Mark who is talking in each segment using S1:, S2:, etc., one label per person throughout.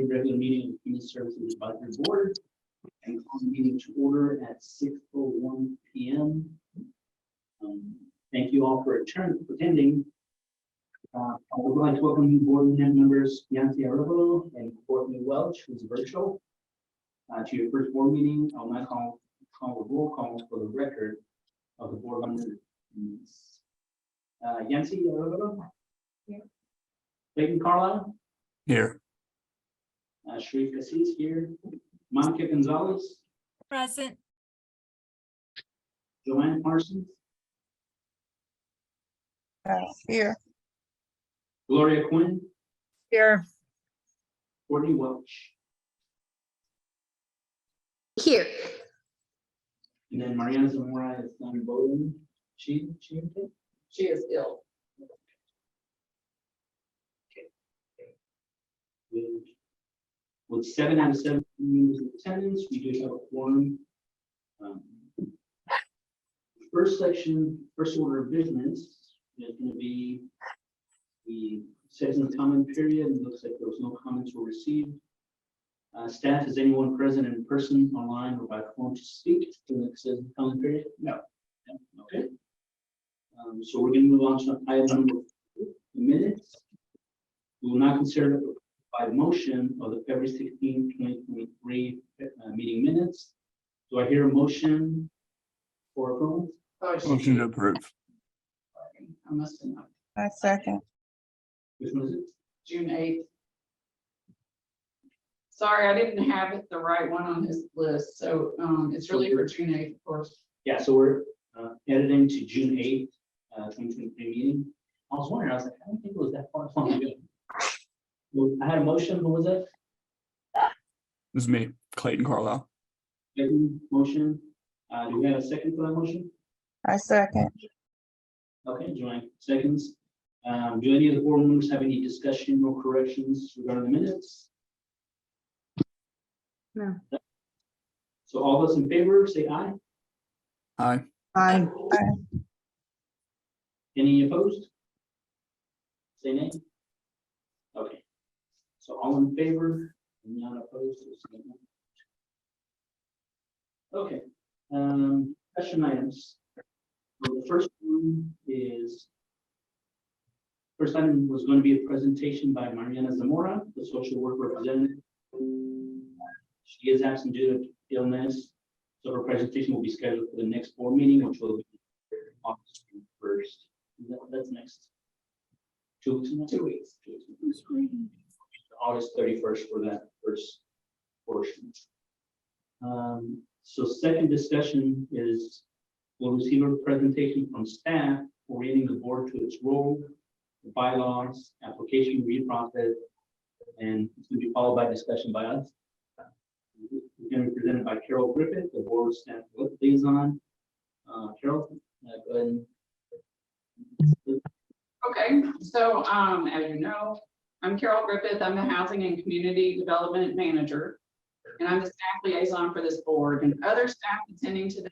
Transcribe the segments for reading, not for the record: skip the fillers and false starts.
S1: regular meeting of the Human Services Advisory Board and call the meeting to order at 6:01 p.m. Thank you all for attending. I would like to welcome new board members, Yancy Arevalo and Courtney Welch, who's virtual, to your first board meeting. I'll now call a roll call for the record of the board members. Yancy Arevalo? Here. Clayton Carlisle?
S2: Here.
S1: Sharif Cassis here. Monica Gonzalez?
S3: Present.
S1: Joanne Parsons?
S4: Here.
S1: Gloria Quinn?
S4: Here.
S1: Courtney Welch?
S4: Here.
S1: And then Mariana Zamora is on voting. She
S4: She is ill.
S1: With 7 out of 7 members in attendance, we do have a quorum. First order of business is going to be the citizen comment period. It looks like there was no comments were received. Staff, is anyone present in person, online, or by phone to speak during the citizen comment period? No. Okay. So we're going to move on to item number 4, the minutes. We will not consider by motion of the February 16, 2023 meeting minutes. Do I hear a motion for approval?
S2: Motion to approve.
S4: I must have not. I second.
S1: Which one is it?
S4: June 8th. Sorry, I didn't have it the right one on his list, so it's really for June 8th, of course.
S1: Yeah, so we're editing to June 8th, 2023 meeting. I was wondering, I was like, I don't think it was that far long ago. Well, I had a motion, who was it?
S2: This is me, Clayton Carlisle.
S1: Second motion. Do we have a second for that motion?
S4: I second.
S1: Okay, Joanne seconds. Do any of the board members have any discussion or corrections regarding the minutes?
S4: No.
S1: So all those in favor, say aye.
S2: Aye.
S4: Aye.
S1: Any opposed? Say nay. Okay. So all in favor, none opposed. Say no. Okay. Question items. So the first one is. First item was going to be a presentation by Mariana Zamora, the social work representative. She is absent due to illness, so her presentation will be scheduled for the next board meeting, which will be August 1st. That's next 2 weeks. 2 weeks. August 31st for that first portion. So second discussion is we'll receive a presentation from staff orienting the board to its role, the bylaws, application review process, and it's going to be followed by discussion by us. It's going to be presented by Carol Griffith, the board staff liaison. Carol, go ahead.
S5: Okay, so as you know, I'm Carol Griffith. I'm the Housing and Community Development Manager, and I'm the staff liaison for this board. And other staff attending today,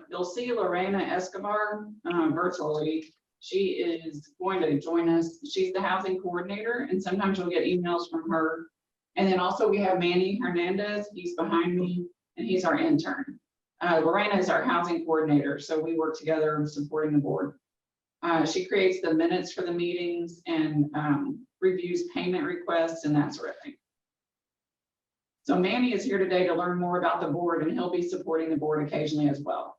S5: you'll see Lorena Escobar virtually. She is going to join us. She's the housing coordinator, and sometimes you'll get emails from her. And then also we have Manny Hernandez. He's behind me, and he's our intern. Lorena is our housing coordinator, so we work together supporting the board. She creates the minutes for the meetings and reviews payment requests and that sort of thing. So Manny is here today to learn more about the board, and he'll be supporting the board occasionally as well.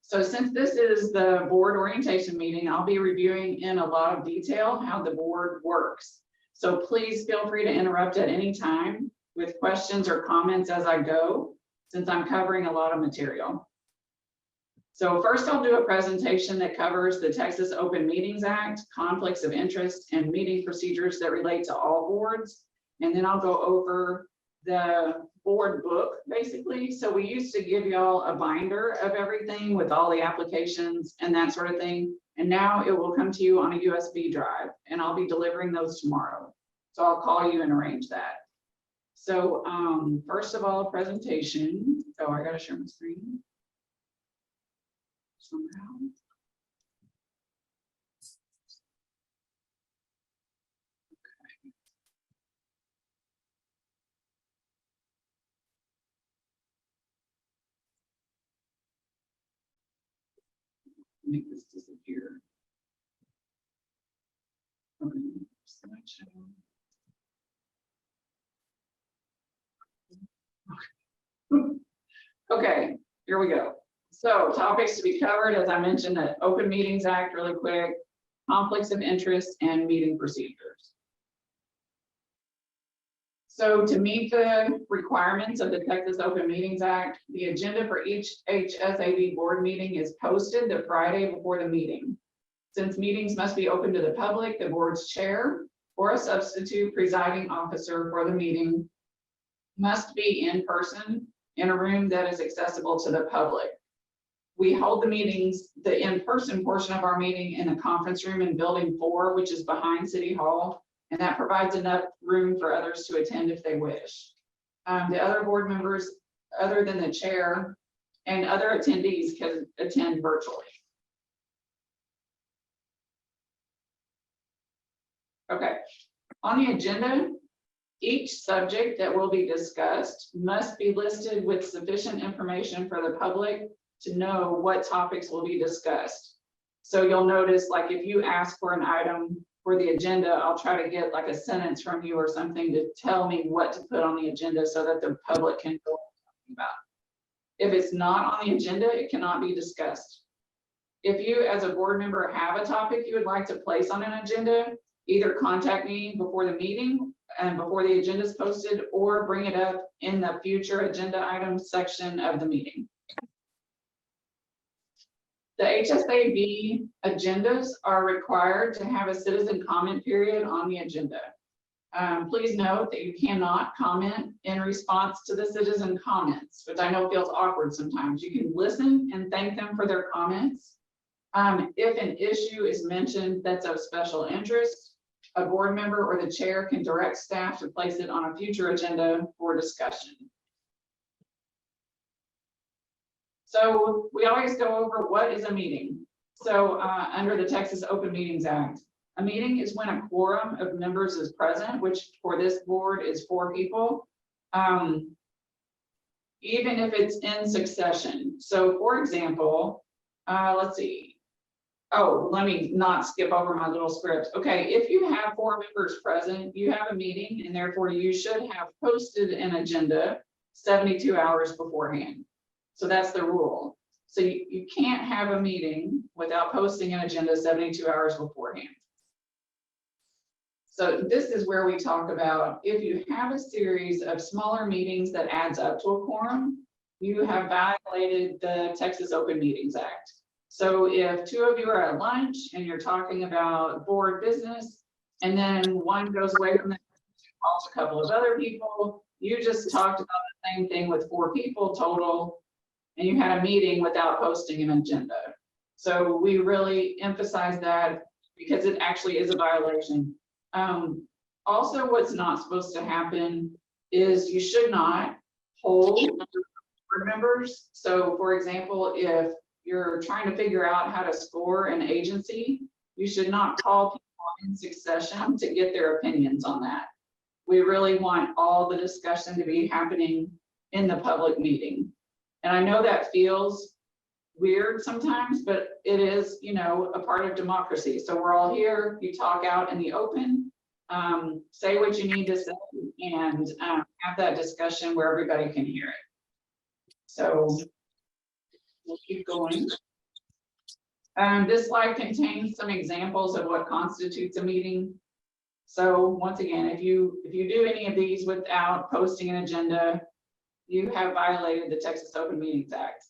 S5: So since this is the board orientation meeting, I'll be reviewing in a lot of detail how the board works. So please feel free to interrupt at any time with questions or comments as I go, since I'm covering a lot of material. So first I'll do a presentation that covers the Texas Open Meetings Act, conflicts of interest, and meeting procedures that relate to all boards. And then I'll go over the board book, basically. So we used to give y'all a binder of everything with all the applications and that sort of thing. And now it will come to you on a USB drive, and I'll be delivering those tomorrow. So I'll call you and arrange that. So first of all, presentation. So I gotta share my screen somehow. Make this disappear. Okay, slideshow. Okay, here we go. So topics to be covered, as I mentioned, the Open Meetings Act really quick, conflicts of interest and meeting procedures. So to meet the requirements of the Texas Open Meetings Act, the agenda for each HSAB board meeting is posted the Friday before the meeting. Since meetings must be open to the public, the board's chair or a substitute presiding officer for the meeting must be in person in a room that is accessible to the public. We hold the meetings, the in-person portion of our meeting in the conference room in Building 4, which is behind City Hall, and that provides enough room for others to attend if they wish. The other board members, other than the chair, and other attendees can attend virtually. Okay, on the agenda, each subject that will be discussed must be listed with sufficient information for the public to know what topics will be discussed. So you'll notice, like, if you ask for an item for the agenda, I'll try to get like a sentence from you or something to tell me what to put on the agenda so that the public can know what I'm talking about. If it's not on the agenda, it cannot be discussed. If you, as a board member, have a topic you would like to place on an agenda, either contact me before the meeting and before the agenda is posted, or bring it up in the future agenda items section of the meeting. The HSAB agendas are required to have a citizen comment period on the agenda. Please note that you cannot comment in response to the citizen comments, which I know feels awkward sometimes. You can listen and thank them for their comments. If an issue is mentioned that's of special interest, a board member or the chair can direct staff to place it on a future agenda for discussion. So we always go over what is a meeting. So under the Texas Open Meetings Act, a meeting is when a quorum of members is present, which for this board is 4 people, even if it's in succession. So for example, let's see. Oh, let me not skip over my little script. Okay, if you have 4 members present, you have a meeting, and therefore you should have posted an agenda 72 hours beforehand. So that's the rule. So you can't have a meeting without posting an agenda 72 hours beforehand. So this is where we talk about, if you have a series of smaller meetings that adds up to a quorum, you have violated the Texas Open Meetings Act. So if 2 of you are at lunch and you're talking about board business, and then one goes away from that, calls a couple of other people, you just talked about the same thing with 4 people total, and you had a meeting without posting an agenda. So we really emphasize that because it actually is a violation. Also, what's not supposed to happen is you should not hold board members. So for example, if you're trying to figure out how to score an agency, you should not call people in succession to get their opinions on that. We really want all the discussion to be happening in the public meeting. And I know that feels weird sometimes, but it is, you know, a part of democracy. So we're all here, you talk out in the open, say what you need to say, and have that discussion where everybody can hear it. So we'll keep going. This slide contains some examples of what constitutes a meeting. So once again, if you do any of these without posting an agenda, you have violated the Texas Open Meetings Act.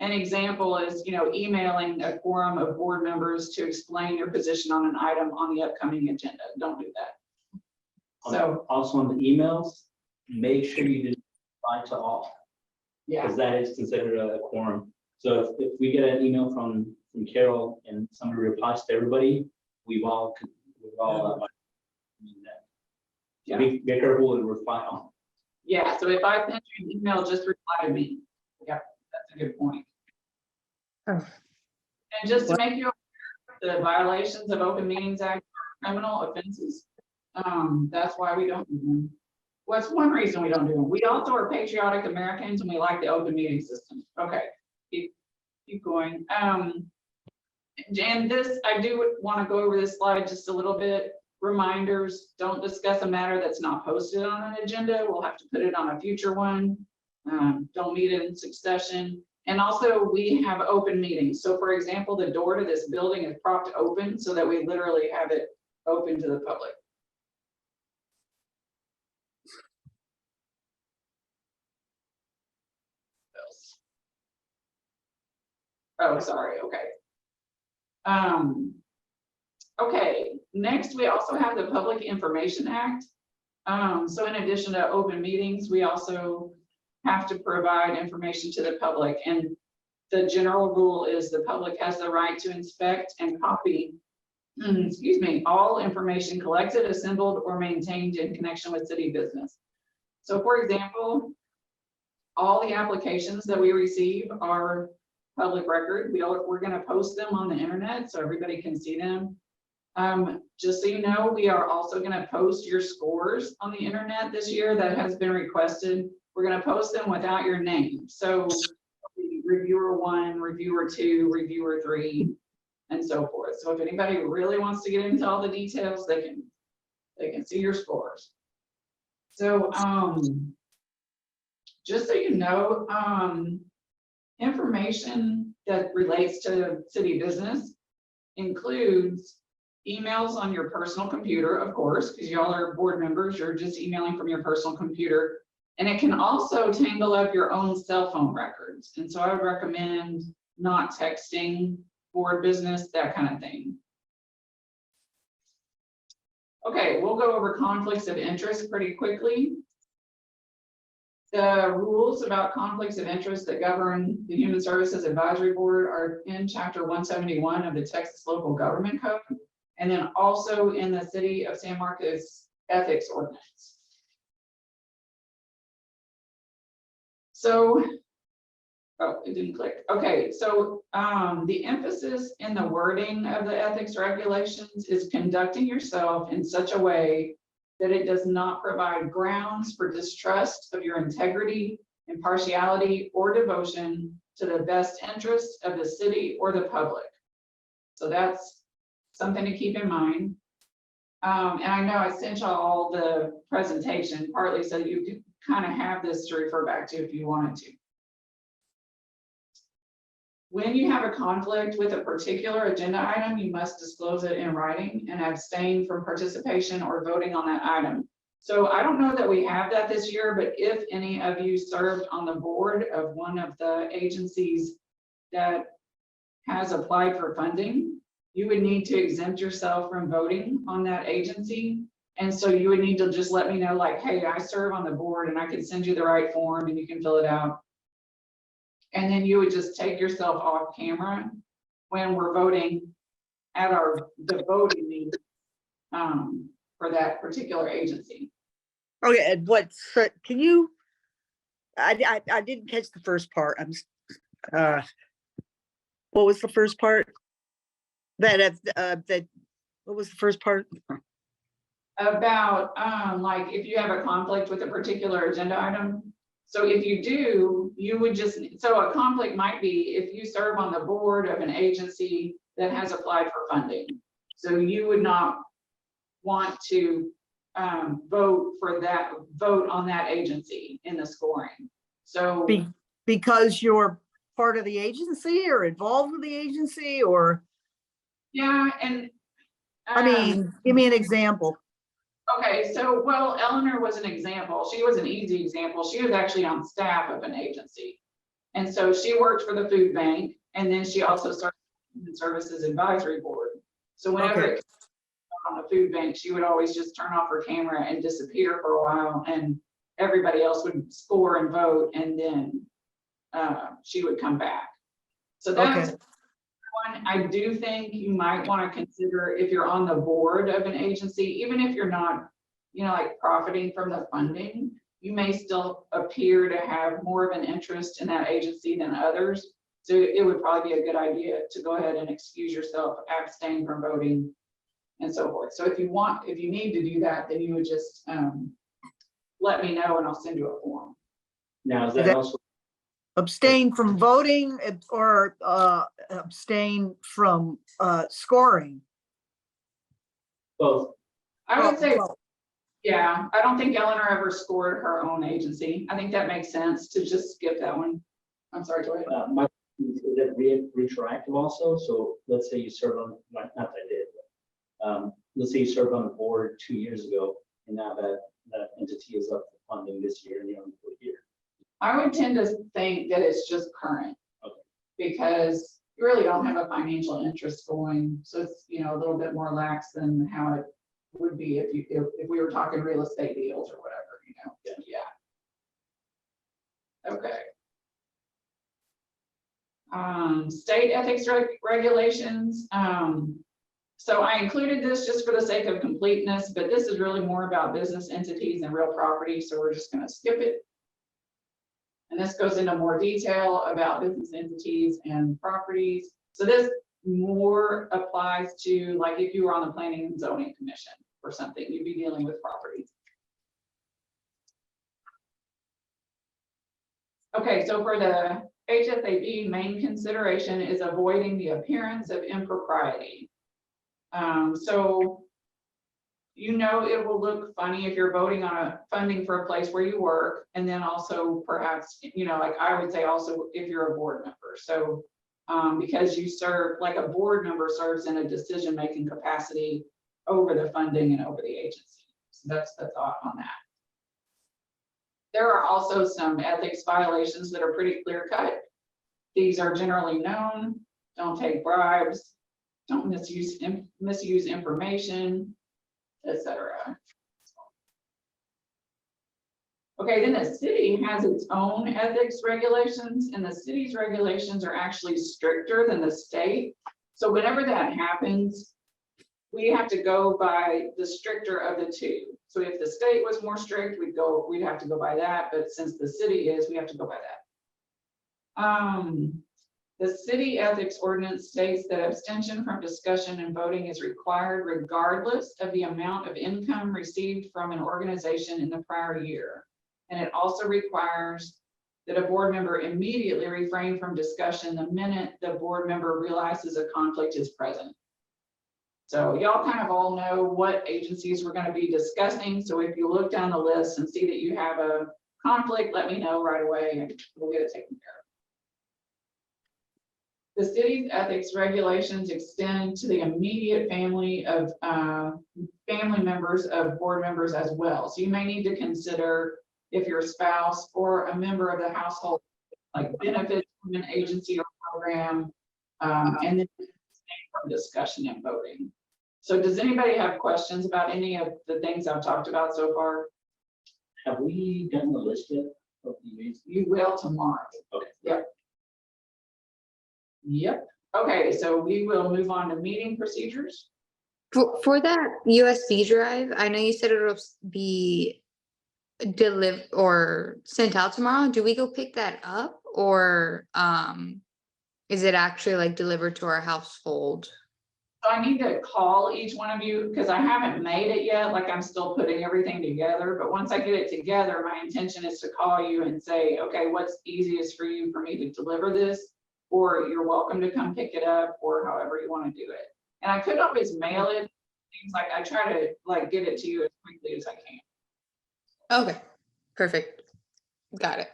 S5: An example is, you know, emailing a quorum of board members to explain your position on an item on the upcoming agenda. Don't do that. So
S1: Also on the emails, make sure you didn't reply to all,
S5: yeah,
S1: because that is considered a quorum. So if we get an email from Carol and somebody replies to everybody, we've all
S5: Yeah.
S1: be careful and reply on.
S5: yeah. So if I send you an email, just reply to me. Yep, that's a good point.
S3: Oh.
S5: And just to make you aware, the violations of Open Meetings Act are criminal offenses. That's why we don't do them. What's one reason we don't do them? We also are patriotic Americans and we like the open meeting system. Okay. keep going. And this, I do want to go over this slide just a little bit. Reminders, don't discuss a matter that's not posted on an agenda. We'll have to put it on a future one. Don't meet in succession. And also we have open meetings. So for example, the door to this building is propped open so that we literally have it open to the public. Oh, sorry, okay. Okay, next we also have the Public Information Act. So in addition to open meetings, we also have to provide information to the public, and the general rule is the public has the right to inspect and copy, excuse me, all information collected, assembled, or maintained in connection with city business. So for example, all the applications that we receive are public record. We're going to post them on the internet so everybody can see them. Just so you know, we are also going to post your scores on the internet this year. That has been requested. We're going to post them without your name. So reviewer 1, reviewer 2, reviewer 3, and so forth. So if anybody really wants to get into all the details, they can see your scores. So just so you know, information that relates to city business includes emails on your personal computer, of course, because y'all are board members, you're just emailing from your personal computer. And it can also tangle up your own cell phone records. And so I would recommend not texting board business, that kind of thing. Okay, we'll go over conflicts of interest pretty quickly. The rules about conflicts of interest that govern the Human Services Advisory Board are in Chapter 171 of the Texas Local Government Code, and then also in the City of San Marcos Ethics Ordinance. So, oh, it didn't click. Okay, so the emphasis in the wording of the ethics regulations is conducting yourself in such a way that it does not provide grounds for distrust of your integrity, impartiality, or devotion to the best interests of the city or the public. So that's something to keep in mind. And I know I sent y'all all the presentation, partly so you could kind of have this to refer back to if you wanted to. When you have a conflict with a particular agenda item, you must disclose it in writing and abstain from participation or voting on that item. So I don't know that we have that this year, but if any of you served on the board of one of the agencies that has applied for funding, you would need to exempt yourself from voting on that agency. And so you would need to just let me know, like, hey, I serve on the board, and I can send you the right form and you can fill it out. And then you would just take yourself off camera when we're voting at the voting meeting for that particular agency.
S3: Okay, and can you, I didn't catch the first part. What was the first part? What was the first part?
S5: About like if you have a conflict with a particular agenda item. So if you do, you would just, so a conflict might be if you serve on the board of an agency that has applied for funding. So you would not want to vote on that agency in the scoring. So
S3: because you're part of the agency or involved with the agency, or?
S5: yeah, and
S3: I mean, give me an example.
S5: Okay, so, well, Eleanor was an example. She was an easy example. She was actually on staff of an agency. And so she worked for the food bank, and then she also served on the Services Advisory Board. So whenever it came on the food bank, she would always just turn off her camera and disappear for a while, and everybody else would score and vote, and then she would come back. So that's one. I do think you might want to consider if you're on the board of an agency, even if you're not, like profiting from the funding, you may still appear to have more of an interest in that agency than others. So it would probably be a good idea to go ahead and excuse yourself, abstain from voting, and so forth. So if you need to do that, then you would just let me know and I'll send you a form.
S1: Now, is that also
S3: Abstain from voting or abstain from scoring?
S1: Both.
S5: I would say,
S3: Well,
S5: yeah, I don't think Eleanor ever scored her own agency. I think that makes sense to just skip that one. I'm sorry, go ahead.
S1: Is it retroactive also? So let's say you serve on, not that I did, but, let's say you served on the board 2 years ago, and now that entity is up for funding this year, and you're on the year.
S5: I would tend to think that it's just current.
S1: Okay.
S5: Because you really don't have a financial interest going, so it's, you know, a little bit more lax than how it would be if we were talking real estate deals or whatever, you know, yeah. Okay. State ethics regulations. So I included this just for the sake of completeness, but this is really more about business entities and real property, so we're just gonna skip it. And this goes into more detail about business entities and properties. So this more applies to, like, if you were on the Planning and Zoning Commission or something, you'd be dealing with properties. Okay, so for the HSAB, main consideration is avoiding the appearance of impropriety. So, you know, it will look funny if you're voting on a funding for a place where you work, and then also perhaps, you know, like I would say also if you're a board member. So, because you serve, like a board member serves in a decision-making capacity over the funding and over the agency. So that's the thought on that. There are also some ethics violations that are pretty clear cut. These are generally known: don't take bribes, don't misuse information, etc. Okay, then the city has its own ethics regulations, and the city's regulations are actually stricter than the state. So whenever that happens, we have to go by the stricter of the two. So if the state was more strict, we'd have to go by that, but since the city is, we have to go by that. The city ethics ordinance states that abstention from discussion and voting is required regardless of the amount of income received from an organization in the prior year. And it also requires that a board member immediately refrain from discussion the minute the board member realizes a conflict is present. So y'all kind of all know what agencies we're going to be discussing. So if you look down the list and see that you have a conflict, let me know right away and we'll get it taken care of. The city's ethics regulations extend to the immediate family of family members of board members as well. So you may need to consider if your spouse or a member of the household like benefits from an agency or program, and then from discussion and voting. So does anybody have questions about any of the things I've talked about so far?
S1: Have we done the list yet of these?
S5: You will tomorrow.
S1: Okay.
S5: Yep. Yep. Okay, so we will move on to meeting procedures.
S6: For that USB drive, I know you said it'll be delivered or sent out tomorrow. Do we go pick that up, or is it actually like delivered to our household?
S5: So I need to call each one of you because I haven't made it yet. Like I'm still putting everything together, but once I get it together, my intention is to call you and say, okay, what's easiest for you for me to deliver this? Or you're welcome to come pick it up, or however you want to do it. And I could always mail it. Things like I try to like get it to you as quickly as I can.
S6: Okay, perfect. Got it.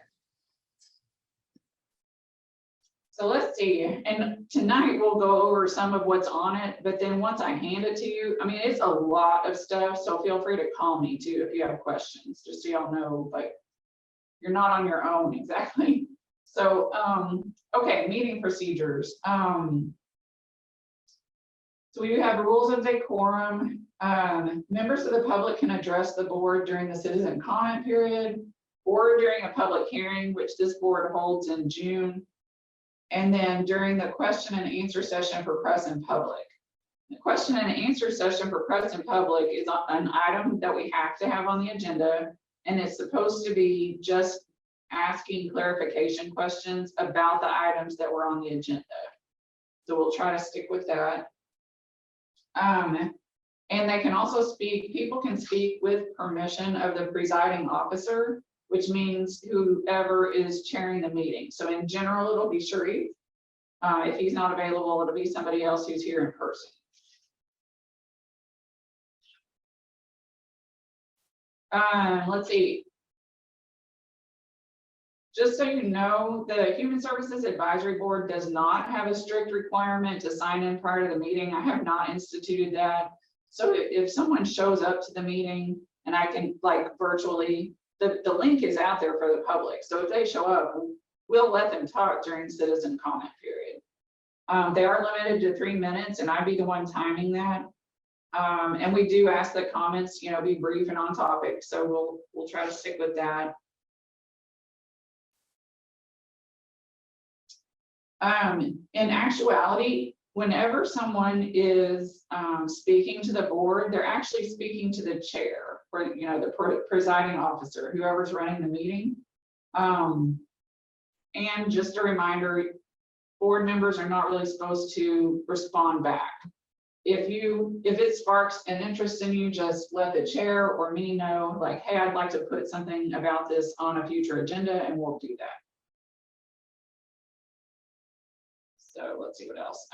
S5: So let's see, and tonight we'll go over some of what's on it, but then once I hand it to you, I mean, it's a lot of stuff, so feel free to call me too if you have questions, just so y'all know, like, you're not on your own exactly. So, okay, meeting procedures. So we have rules of decorum. Members of the public can address the board during the citizen comment period or during a public hearing, which this board holds in June. And then during the question and answer session for press and public. The question and answer session for press and public is an item that we have to have on the agenda, and it's supposed to be just asking clarification questions about the items that were on the agenda. So we'll try to stick with that. And they can also speak, people can speak with permission of the presiding officer. which means whoever is chairing the meeting. So in general, it'll be Sharif. If he's not available, it'll be somebody else who's here in person. Let's see. Just so you know, the Human Services Advisory Board does not have a strict requirement to sign in prior to the meeting. I have not instituted that. So if someone shows up to the meeting and I can like virtually, the link is out there for the public. So if they show up, we'll let them talk during citizen comment period. They are limited to 3 minutes and I'd be the one timing that. And we do ask that comments, you know, be brief and on topic. So we'll try to stick with that. In actuality, whenever someone is speaking to the board, they're actually speaking to the chair or, you know, the presiding officer, whoever's running the meeting. And just a reminder, board members are not really supposed to respond back. If it sparks an interest in you, just let the chair or me know, like, hey, I'd like to put something about this on a future agenda, and we'll do that. So let's see what else.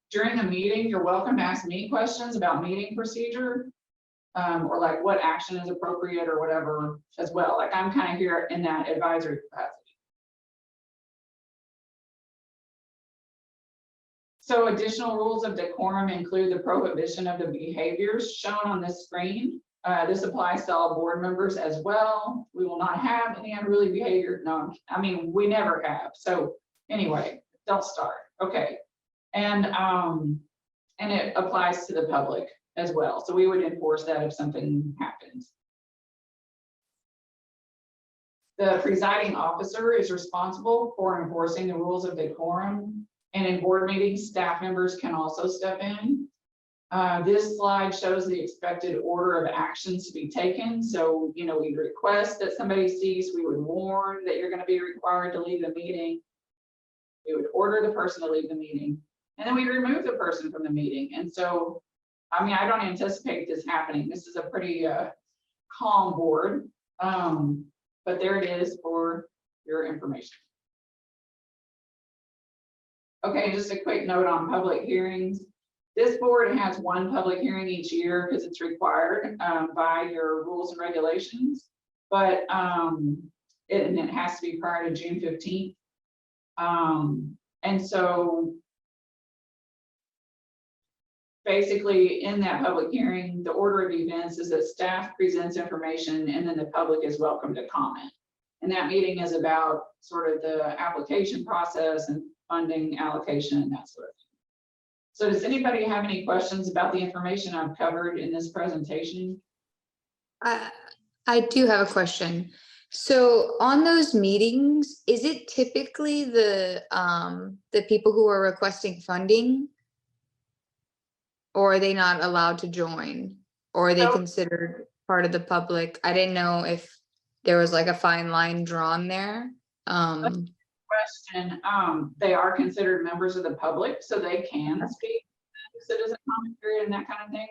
S5: During the meeting, you're welcome to ask me questions about meeting procedure, or like what action is appropriate or whatever as well. Like I'm kind of here in that advisory capacity. So additional rules of decorum include the prohibition of the behaviors shown on this screen. This applies to all board members as well. We will not have any unruly behavior. No, I mean, we never have. So anyway, don't start. Okay. And it applies to the public as well. So we would enforce that if something happens. The presiding officer is responsible for enforcing the rules of decorum. And in board meetings, staff members can also step in. This slide shows the expected order of actions to be taken. So, you know, we request that somebody cease. We would warn that you're going to be required to leave the meeting. We would order the person to leave the meeting. And then we remove the person from the meeting. And so, I mean, I don't anticipate this happening. This is a pretty calm board. But there it is for your information. Okay, just a quick note on public hearings. This board has one public hearing each year because it's required by your rules and regulations, but it has to be prior to June 15th. And so basically in that public hearing, the order of events is that staff presents information and then the public is welcome to comment. And that meeting is about sort of the application process and funding allocation and that sort of thing. So does anybody have any questions about the information I've covered in this presentation?
S6: I do have a question. So on those meetings, is it typically the people who are requesting funding? Or are they not allowed to join? Or are they considered part of the public? I didn't know if there was like a fine line drawn there.
S5: Question. They are considered members of the public, so they can speak in the citizen comment period and that kind of thing.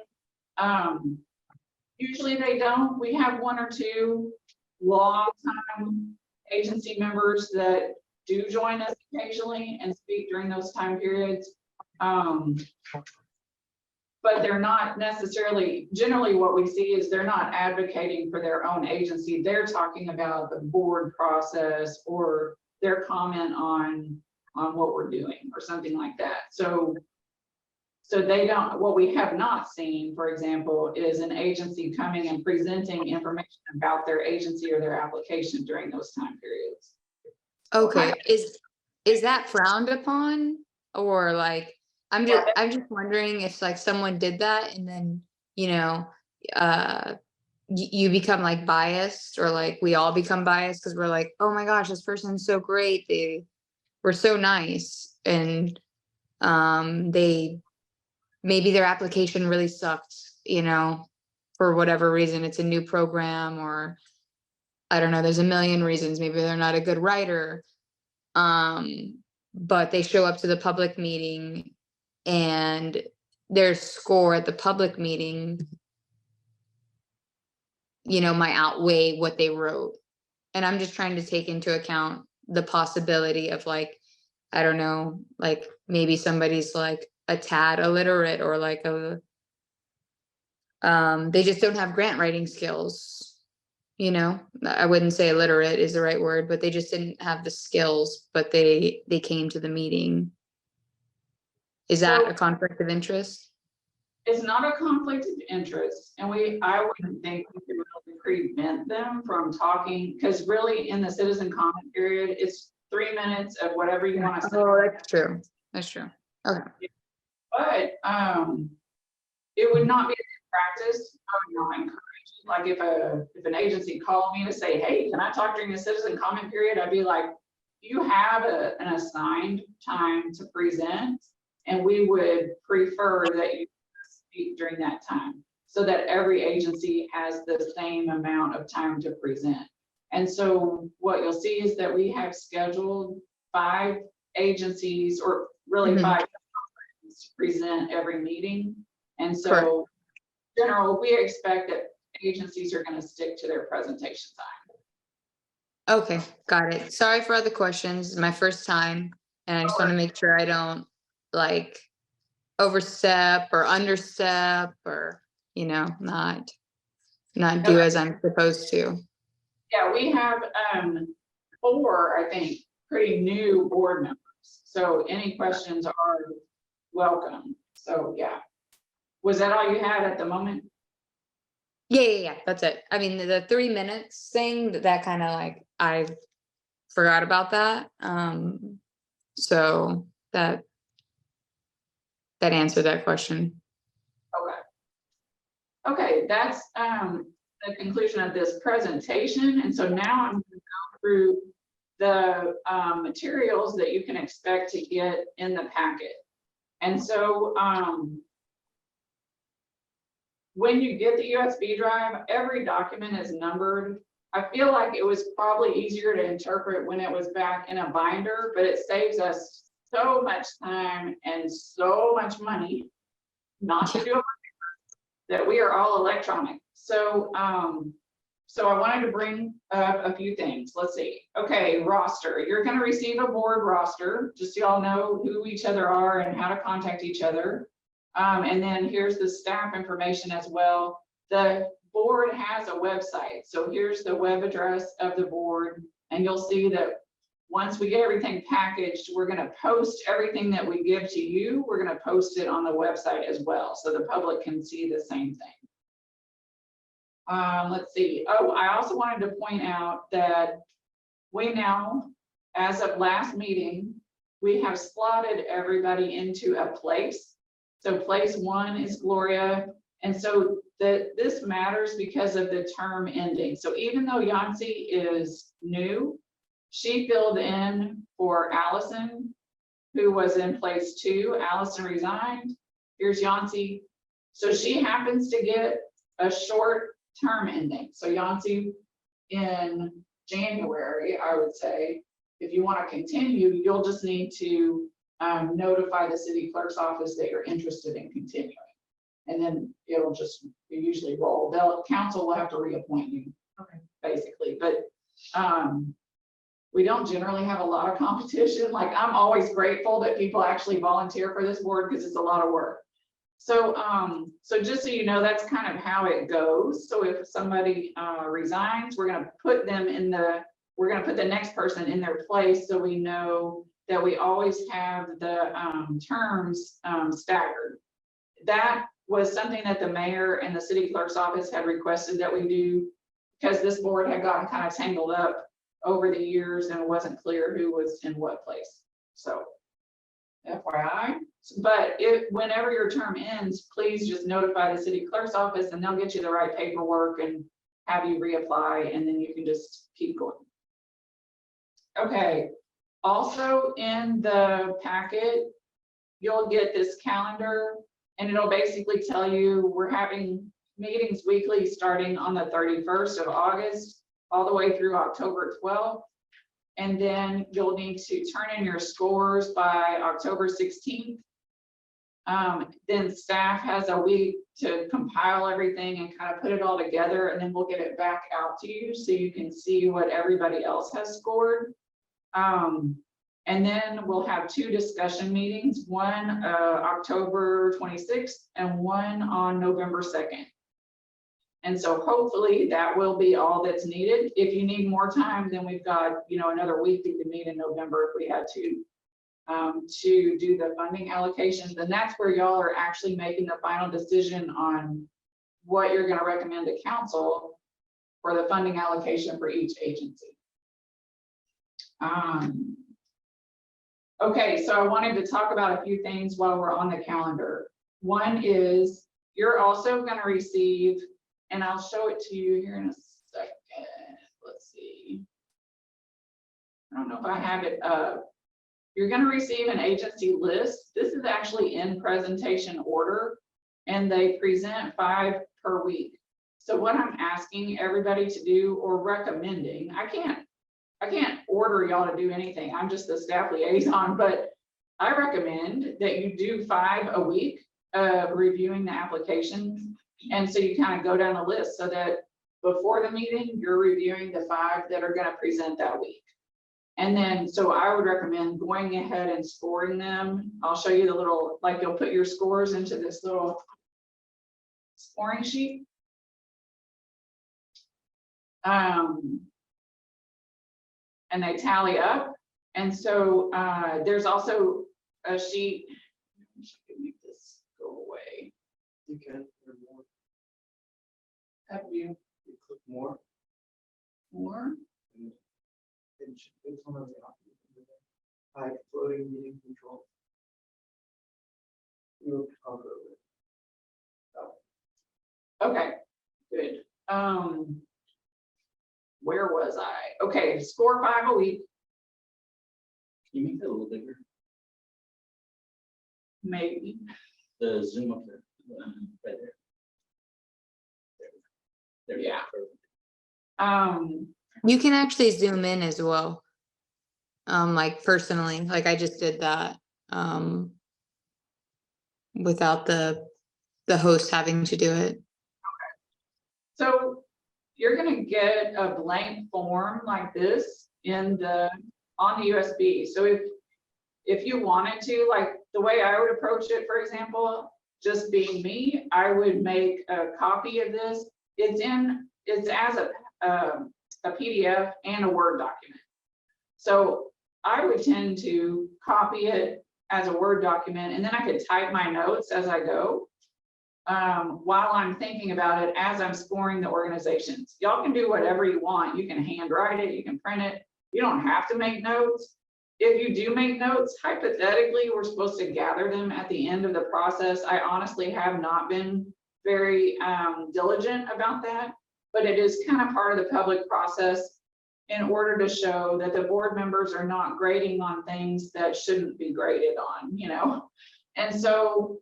S5: Usually they don't. We have one or two long-time agency members that do join us occasionally and speak during those time periods. But they're not necessarily, generally what we see is they're not advocating for their own agency. They're talking about the board process or their comment on what we're doing or something like that. So they don't, what we have not seen, for example, is an agency coming and presenting information about their agency or their application during those time periods.
S6: Okay, is that frowned upon? Or like, I'm just wondering if like someone did that and then, you know, you become like biased, or like we all become biased because we're like, oh my gosh, this person's so great. They were so nice. And maybe their application really sucked, you know, for whatever reason. It's a new program, or I don't know, there's a million reasons. Maybe they're not a good writer. But they show up to the public meeting and their score at the public meeting might outweigh what they wrote. And I'm just trying to take into account the possibility of like, I don't know, like maybe somebody's like a tad illiterate or like they just don't have grant writing skills. I wouldn't say illiterate is the right word, but they just didn't have the skills, but they came to the meeting. Is that
S5: So-
S6: a conflict of interest?
S5: It's not a conflict of interest, and I wouldn't think we could really prevent them from talking, because really in the citizen comment period, it's 3 minutes of whatever you want to say.
S6: Oh, that's true. That's true.
S5: But it would not be a good practice. I would not encourage it. Like if an agency called me to say, hey, can I talk during the citizen comment period? I'd be like, you have an assigned time to present, and we would prefer that you speak during that time so that every agency has the same amount of time to present. And so what you'll see is that we have scheduled 5 agencies, or really 5 to present every meeting. And so in general, we expect that agencies are going to stick to their presentation time.
S6: Okay, got it. Sorry for other questions. My first time, and I just want to make sure I don't like overstep or understep or, not do as I'm supposed to.
S5: Yeah, we have 4, I think, pretty new board members. So any questions are welcome. So yeah. Was that all you had at the moment?
S6: Yeah, that's it. I mean, the 3 minutes thing, that kind of like, I forgot about that. So that answered that question.
S5: Okay, that's the conclusion of this presentation. And so now I'm going to go through the materials that you can expect to get in the packet. And so when you get the USB drive, every document is numbered. I feel like it was probably easier to interpret when it was back in a binder, but it saves us so much time and so much money not to do it, that we are all electronic. So so I wanted to bring up a few things. Let's see. Okay, roster. You're going to receive a board roster, just so y'all know who each other are and how to contact each other. And then here's the staff information as well. The board has a website. So here's the web address of the board. And you'll see that once we get everything packaged, we're going to post everything that we give to you. We're going to post it on the website as well, so the public can see the same thing. Let's see. Oh, I also wanted to point out that we now, as of last meeting, we have slotted everybody into a place. So place 1 is Gloria. And so this matters because of the term ending. So even though Yancy is new, she filled in for Allison, who was in place 2. Allison resigned. Here's Yancy. So she happens to get a short term ending. So Yancy, in January, I would say, if you want to continue, you'll just need to notify the city clerk's office that you're interested in continuing. And then it'll just usually roll. Council will have to reappoint you, basically. But we don't generally have a lot of competition. Like, I'm always grateful that people actually volunteer for this board because it's a lot of work. So, so just so you know, that's kind of how it goes. So if somebody resigns, we're going to put them in we're going to put the next person in their place, so we know that we always have the terms staggered. That was something that the mayor and the city clerk's office had requested that we do, because this board had gotten kind of tangled up over the years and it wasn't clear who was in what place. So FYI, but whenever your term ends, please just notify the city clerk's office and they'll get you the right paperwork and have you reapply, and then you can just keep going. Okay, also in the packet, you'll get this calendar, and it'll basically tell you we're having meetings weekly starting on the 31st of August all the way through October 12th. And then you'll need to turn in your scores by October 16th. Then staff has a week to compile everything and kind of put it all together, and then we'll get it back out to you so you can see what everybody else has scored. And then we'll have 2 discussion meetings, one October 26th and one on November 2nd. And so hopefully that will be all that's needed. If you need more time, then we've got, you know, another week we could meet in November if we had to do the funding allocations. And that's where y'all are actually making the final decision on what you're going to recommend to council for the funding allocation for each agency. Okay, so I wanted to talk about a few things while we're on the calendar. One is you're also going to receive, and I'll show it to you here in a second. Let's see. I don't know if I have it up. You're going to receive an agency list. This is actually in presentation order, and they present 5 per week. So what I'm asking everybody to do, or recommending, I can't order y'all to do anything. I'm just the staff liaison, but I recommend that you do 5 a week of reviewing the applications. And so you kind of go down the list so that before the meeting, you're reviewing the 5 that are going to present that week. And then, so I would recommend going ahead and scoring them. I'll show you the little, like you'll put your scores into this little scoring sheet. And they tally up. And so there's also a sheet. Make this go away.
S1: You can.
S5: Have you
S1: Click more.
S5: more?
S1: It's one of the options. High floating meeting control. You'll cover it.
S5: Okay, good. Where was I? Okay, score 5 a week,
S1: Can you make that a little bigger?
S5: maybe.
S1: The zoom up there, right there. There we go.
S5: Yeah.
S6: You can actually zoom in as well. Like personally, like I just did that. Without the host having to do it.
S5: So you're gonna get a blank form like this on the USB. So if you wanted to, like the way I would approach it, for example, just being me, I would make a copy of this. It's as a PDF and a Word document. So I would tend to copy it as a Word document, and then I could type my notes as I go while I'm thinking about it as I'm scoring the organizations. Y'all can do whatever you want. You can handwrite it, you can print it. You don't have to make notes. If you do make notes, hypothetically, we're supposed to gather them at the end of the process. I honestly have not been very diligent about that, but it is kind of part of the public process in order to show that the board members are not grading on things that shouldn't be graded on, you know? And so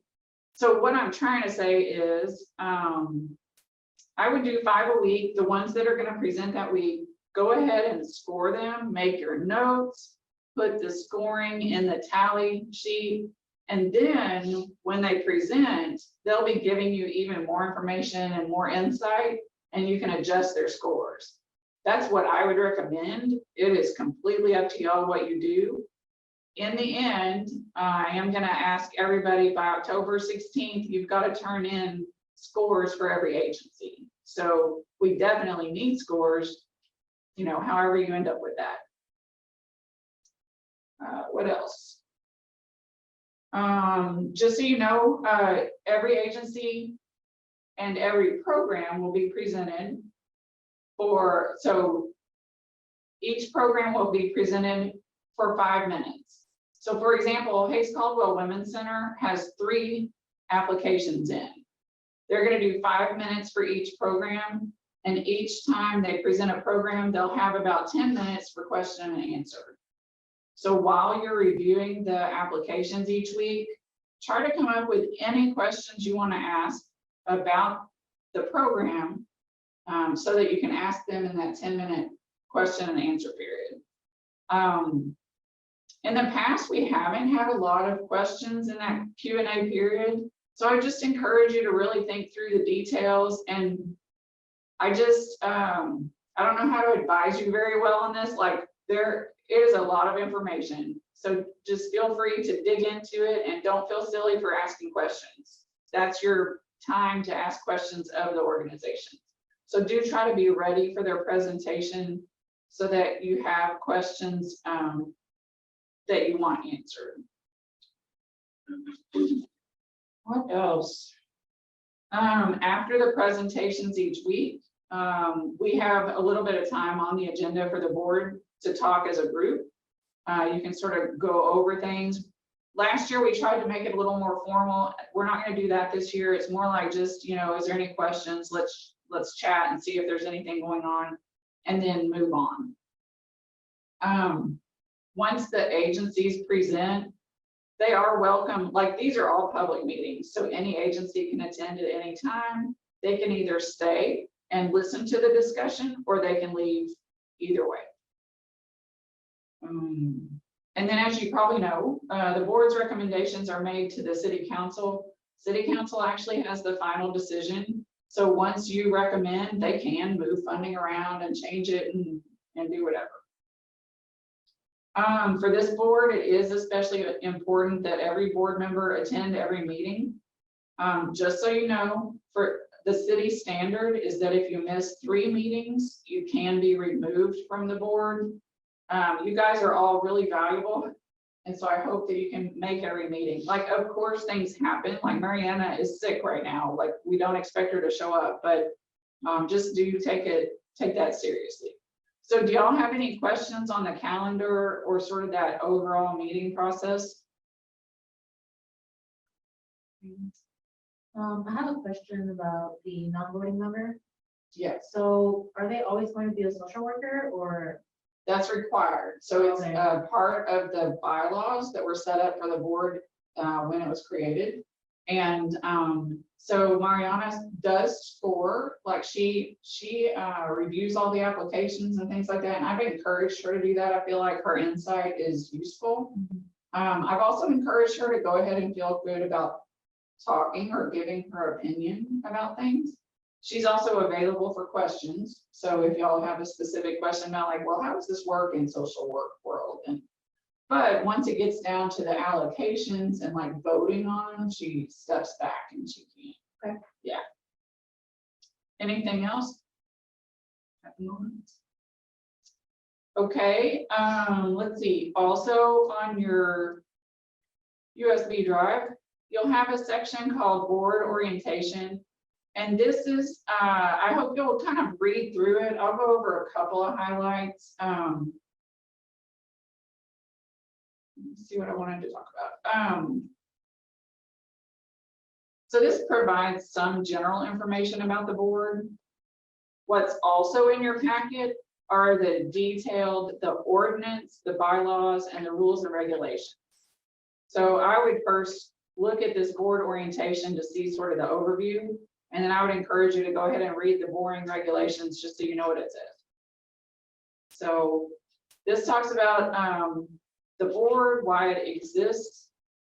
S5: what I'm trying to say is, I would do 5 a week, the ones that are going to present that week, go ahead and score them, make your notes, put the scoring in the tally sheet. And then when they present, they'll be giving you even more information and more insight, and you can adjust their scores. That's what I would recommend. It is completely up to y'all what you do. In the end, I am going to ask everybody by October 16th, you've got to turn in scores for every agency. So we definitely need scores, you know, however you end up with that. What else? Just so you know, every agency and every program will be presented so each program will be presented for 5 minutes. So for example, Hayes Caldwell Women's Center has 3 applications in. They're going to do 5 minutes for each program, and each time they present a program, they'll have about 10 minutes for question and answer. So while you're reviewing the applications each week, try to come up with any questions you want to ask about the program so that you can ask them in that 10-minute question and answer period. In the past, we haven't had a lot of questions in that Q&A period. So I just encourage you to really think through the details, and I just, I don't know how to advise you very well on this. Like, there is a lot of information. So just feel free to dig into it and don't feel silly for asking questions. That's your time to ask questions of the organization. So do try to be ready for their presentation so that you have questions that you want answered. What else? After the presentations each week, we have a little bit of time on the agenda for the board to talk as a group. You can sort of go over things. Last year, we tried to make it a little more formal. We're not going to do that this year. It's more like just, you know, is there any questions? Let's chat and see if there's anything going on, and then move on. Once the agencies present, they are welcome. Like, these are all public meetings, so any agency can attend at any time. They can either stay and listen to the discussion, or they can leave either way. And then, as you probably know, the board's recommendations are made to the city council. City council actually has the final decision. So once you recommend, they can move funding around and change it and do whatever. For this board, it is especially important that every board member attend every meeting. Just so you know, for the city standard is that if you miss 3 meetings, you can be removed from the board. You guys are all really valuable, and so I hope that you can make every meeting. Like, of course, things happen. Like, Mariana is sick right now. Like, we don't expect her to show up, but just do take that seriously. So do y'all have any questions on the calendar or sort of that overall meeting process?
S7: I have a question about the non-voting member.
S5: Yes,
S7: So are they always going to be a social worker, or?
S5: that's required. So it's
S7: Okay.
S5: a part of the bylaws that were set up for the board when it was created. And so Mariana does score, like she reviews all the applications and things like that. And I've encouraged her to do that. I feel like her insight is useful. I've also encouraged her to go ahead and feel good about talking or giving her opinion about things. She's also available for questions. So if y'all have a specific question about, like, well, how does this work in social work world? But once it gets down to the allocations and like voting on them, she steps back and she can.
S7: Okay.
S5: Yeah. Anything else at the moment? Okay, let's see. Also on your USB drive, you'll have a section called board orientation. And this is, I hope you'll kind of read through it. I'll go over a couple of highlights. Let's see what I wanted to talk about. So this provides some general information about the board. What's also in your packet are the detailed, the ordinance, the bylaws, and the rules and regulations. So I would first look at this board orientation to see sort of the overview. And then I would encourage you to go ahead and read the boring regulations just so you know what it says. So this talks about the board, why it exists,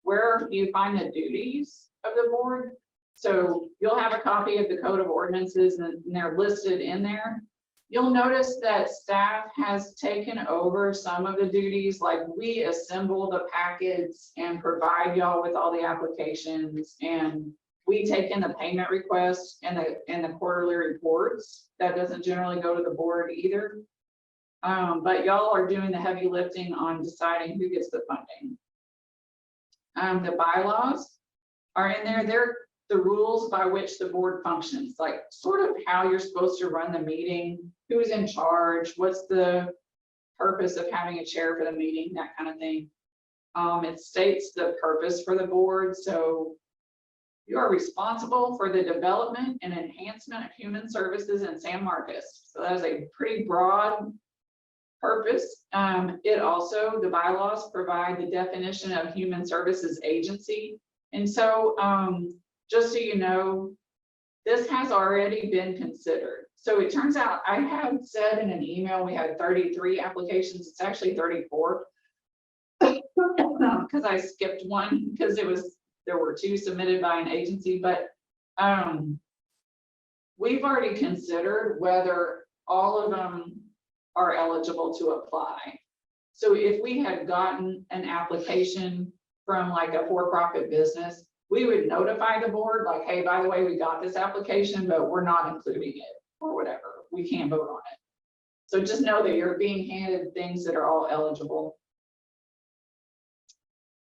S5: where you find the duties of the board. So you'll have a copy of the Code of Ordinances and they're listed in there. You'll notice that staff has taken over some of the duties, like we assemble the packets and provide y'all with all the applications, and we take in the payment requests and the quarterly reports. That doesn't generally go to the board either. But y'all are doing the heavy lifting on deciding who gets the funding. The bylaws are in there. They're the rules by which the board functions, like sort of how you're supposed to run the meeting, who's in charge, what's the purpose of having a chair for the meeting, that kind of thing. It states the purpose for the board. So you are responsible for the development and enhancement of human services in San Marcos. So that is a pretty broad purpose. It also, the bylaws provide the definition of human services agency. And so just so you know, this has already been considered. So it turns out, I had said in an email, we had 33 applications. It's actually 34. because I skipped one, because there were two submitted by an agency, but we've already considered whether all of them are eligible to apply. So if we had gotten an application from like a for-profit business, we would notify the board like, hey, by the way, we got this application, but we're not including it or whatever. We can't vote on it. So just know that you're being handed things that are all eligible.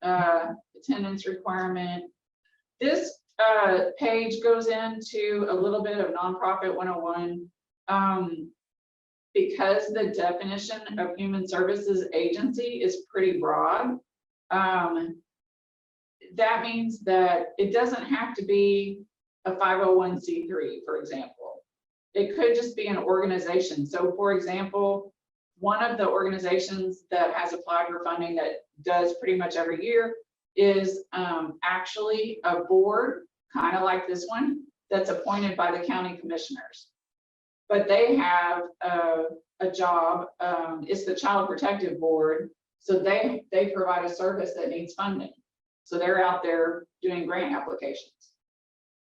S5: Attendance requirement. This page goes into a little bit of nonprofit 101. Because the definition of human services agency is pretty broad. That means that it doesn't have to be a 501c3, for example. It could just be an organization. So for example, one of the organizations that has applied for funding that does pretty much every year is actually a board, kind of like this one, that's appointed by the county commissioners. But they have a job, it's the Child Protective Board. So they provide a service that needs funding. So they're out there doing grant applications.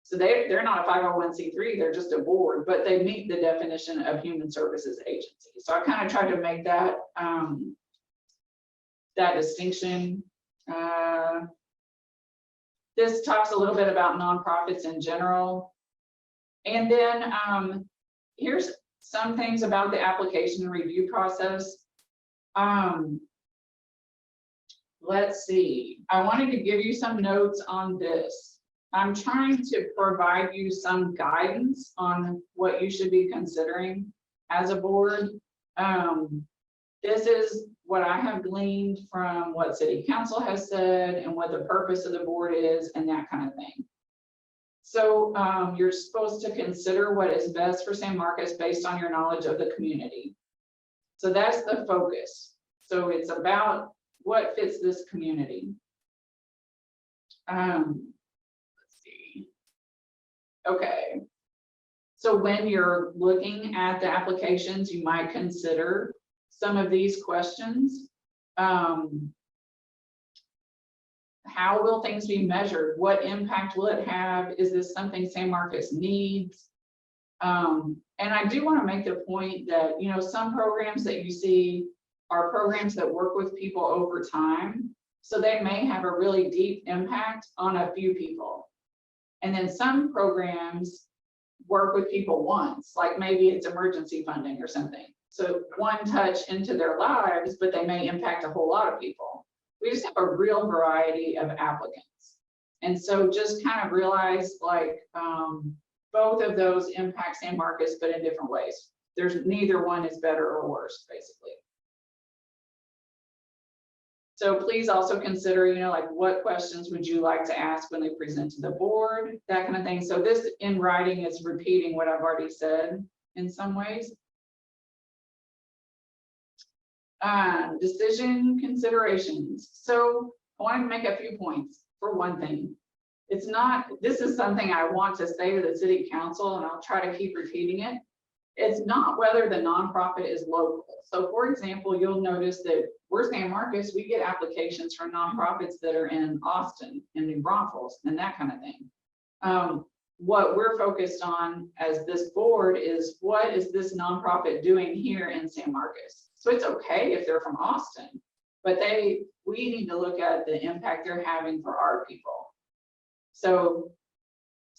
S5: So they're not a 501c3, they're just a board, but they meet the definition of human services agency. So I kind of tried to make that, that distinction. This talks a little bit about nonprofits in general. And then here's some things about the application and review process. Let's see, I wanted to give you some notes on this. I'm trying to provide you some guidance on what you should be considering as a board. This is what I have gleaned from what City Council has said and what the purpose of the board is and that kind of thing. So you're supposed to consider what is best for San Marcos based on your knowledge of the community. So that's the focus. So it's about what fits this community. Let's see. Okay. So when you're looking at the applications, you might consider some of these questions. How will things be measured? What impact will it have? Is this something San Marcos needs? And I do want to make the point that, you know, some programs that you see are programs that work with people over time. So they may have a really deep impact on a few people. And then some programs work with people once, like maybe it's emergency funding or something. So one touch into their lives, but they may impact a whole lot of people. We just have a real variety of applicants. And so just kind of realize like both of those impact San Marcos, but in different ways. There's neither one is better or worse, basically. So please also consider, you know, like what questions would you like to ask when they present to the board, that kind of thing. So this in writing is repeating what I've already said in some ways. Decision considerations. So I wanted to make a few points. For one thing, it's not, this is something I want to say to the city council, and I'll try to keep repeating it. It's not whether the nonprofit is local. So for example, you'll notice that we're San Marcos, we get applications from nonprofits that are in Austin and New Braunfels and that kind of thing. What we're focused on as this board is what is this nonprofit doing here in San Marcos? So it's okay if they're from Austin, but we need to look at the impact they're having for our people. So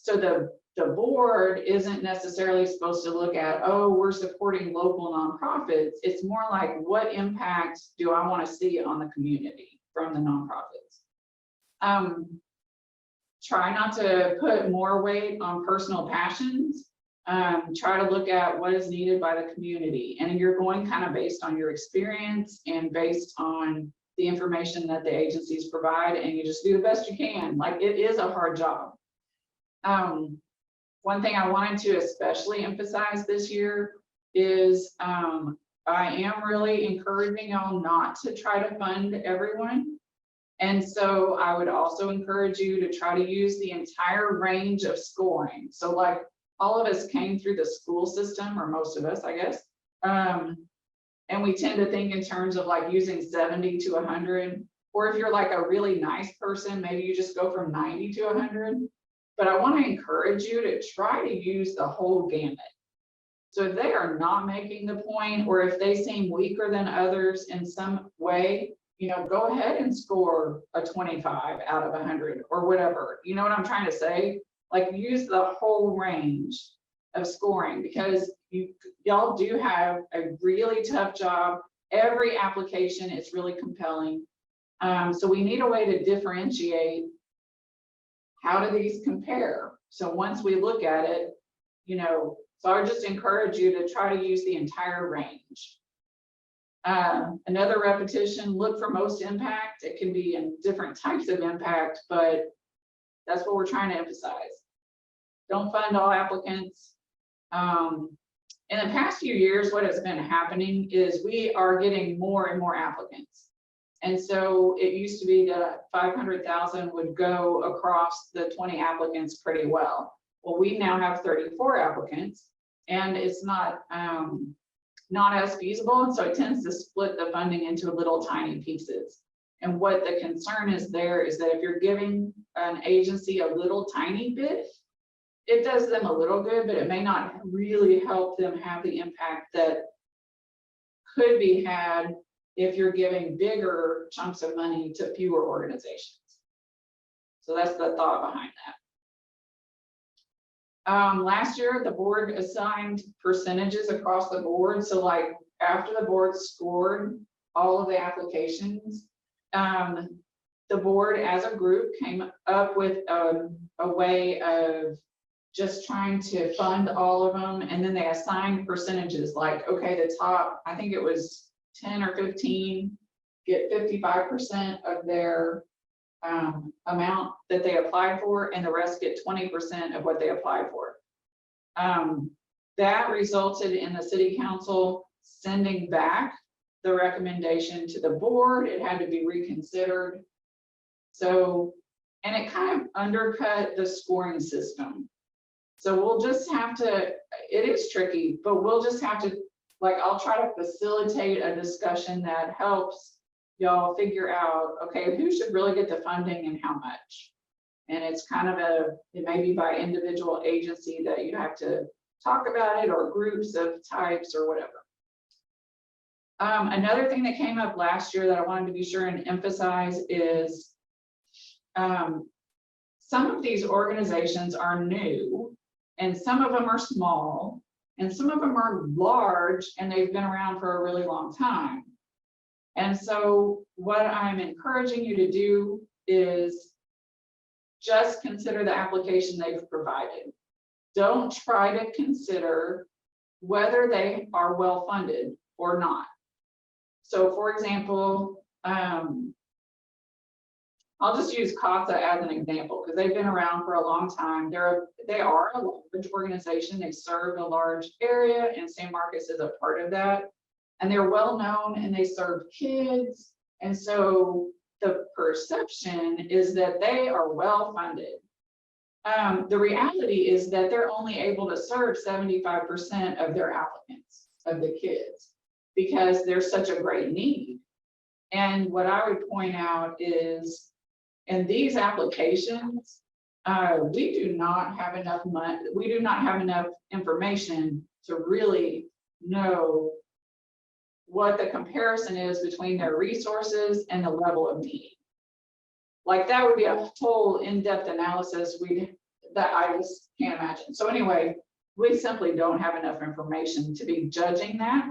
S5: the board isn't necessarily supposed to look at, oh, we're supporting local nonprofits. It's more like, what impact do I want to see on the community from the nonprofits? Try not to put more weight on personal passions. Try to look at what is needed by the community. And you're going kind of based on your experience and based on the information that the agencies provide, and you just do the best you can. Like, it is a hard job. One thing I wanted to especially emphasize this year is I am really encouraging y'all not to try to fund everyone. And so I would also encourage you to try to use the entire range of scoring. So like all of us came through the school system, or most of us, I guess. And we tend to think in terms of like using 70 to 100. Or if you're like a really nice person, maybe you just go from 90 to 100. But I want to encourage you to try to use the whole gamut. So if they are not making the point, or if they seem weaker than others in some way, go ahead and score a 25 out of 100 or whatever. You know what I'm trying to say? Like, use the whole range of scoring, because y'all do have a really tough job. Every application is really compelling. So we need a way to differentiate how do these compare. So once we look at it, so I would just encourage you to try to use the entire range. Another repetition, look for most impact. It can be in different types of impact, but that's what we're trying to emphasize. Don't fund all applicants. In the past few years, what has been happening is we are getting more and more applicants. And so it used to be that 500,000 would go across the 20 applicants pretty well. Well, we now have 34 applicants, and it's not as feasible. And so it tends to split the funding into little tiny pieces. And what the concern is there is that if you're giving an agency a little tiny bit, it does them a little good, but it may not really help them have the impact that could be had if you're giving bigger chunks of money to fewer organizations. So that's the thought behind that. Last year, the board assigned percentages across the board. So like after the board scored all of the applications, the board as a group came up with a way of just trying to fund all of them. And then they assigned percentages, like, okay, the top, I think it was 10 or 15, get 55% of their amount that they applied for, and the rest get 20% of what they applied for. That resulted in the city council sending back the recommendation to the board. It had to be reconsidered. So, and it kind of undercut the scoring system. So we'll just have to, it is tricky, but we'll just have to, like, I'll try to facilitate a discussion that helps y'all figure out, okay, who should really get the funding and how much. And it's kind of it may be by individual agency that you have to talk about it, or groups of types or whatever. Another thing that came up last year that I wanted to be sure and emphasize is some of these organizations are new, and some of them are small, and some of them are large, and they've been around for a really long time. And so what I'm encouraging you to do is just consider the application they've provided. Don't try to consider whether they are well funded or not. So for example, I'll just use CASA as an example because they've been around for a long time. They are a large organization. They serve a large area, and San Marcos is a part of that. And they're well known, and they serve kids. And so the perception is that they are well funded. The reality is that they're only able to serve 75% of their applicants, of the kids, because there's such a great need. And what I would point out is, in these applications, we do not have enough money. We do not have enough information to really know what the comparison is between their resources and the level of need. Like, that would be a whole in-depth analysis that I just can't imagine. So anyway, we simply don't have enough information to be judging that.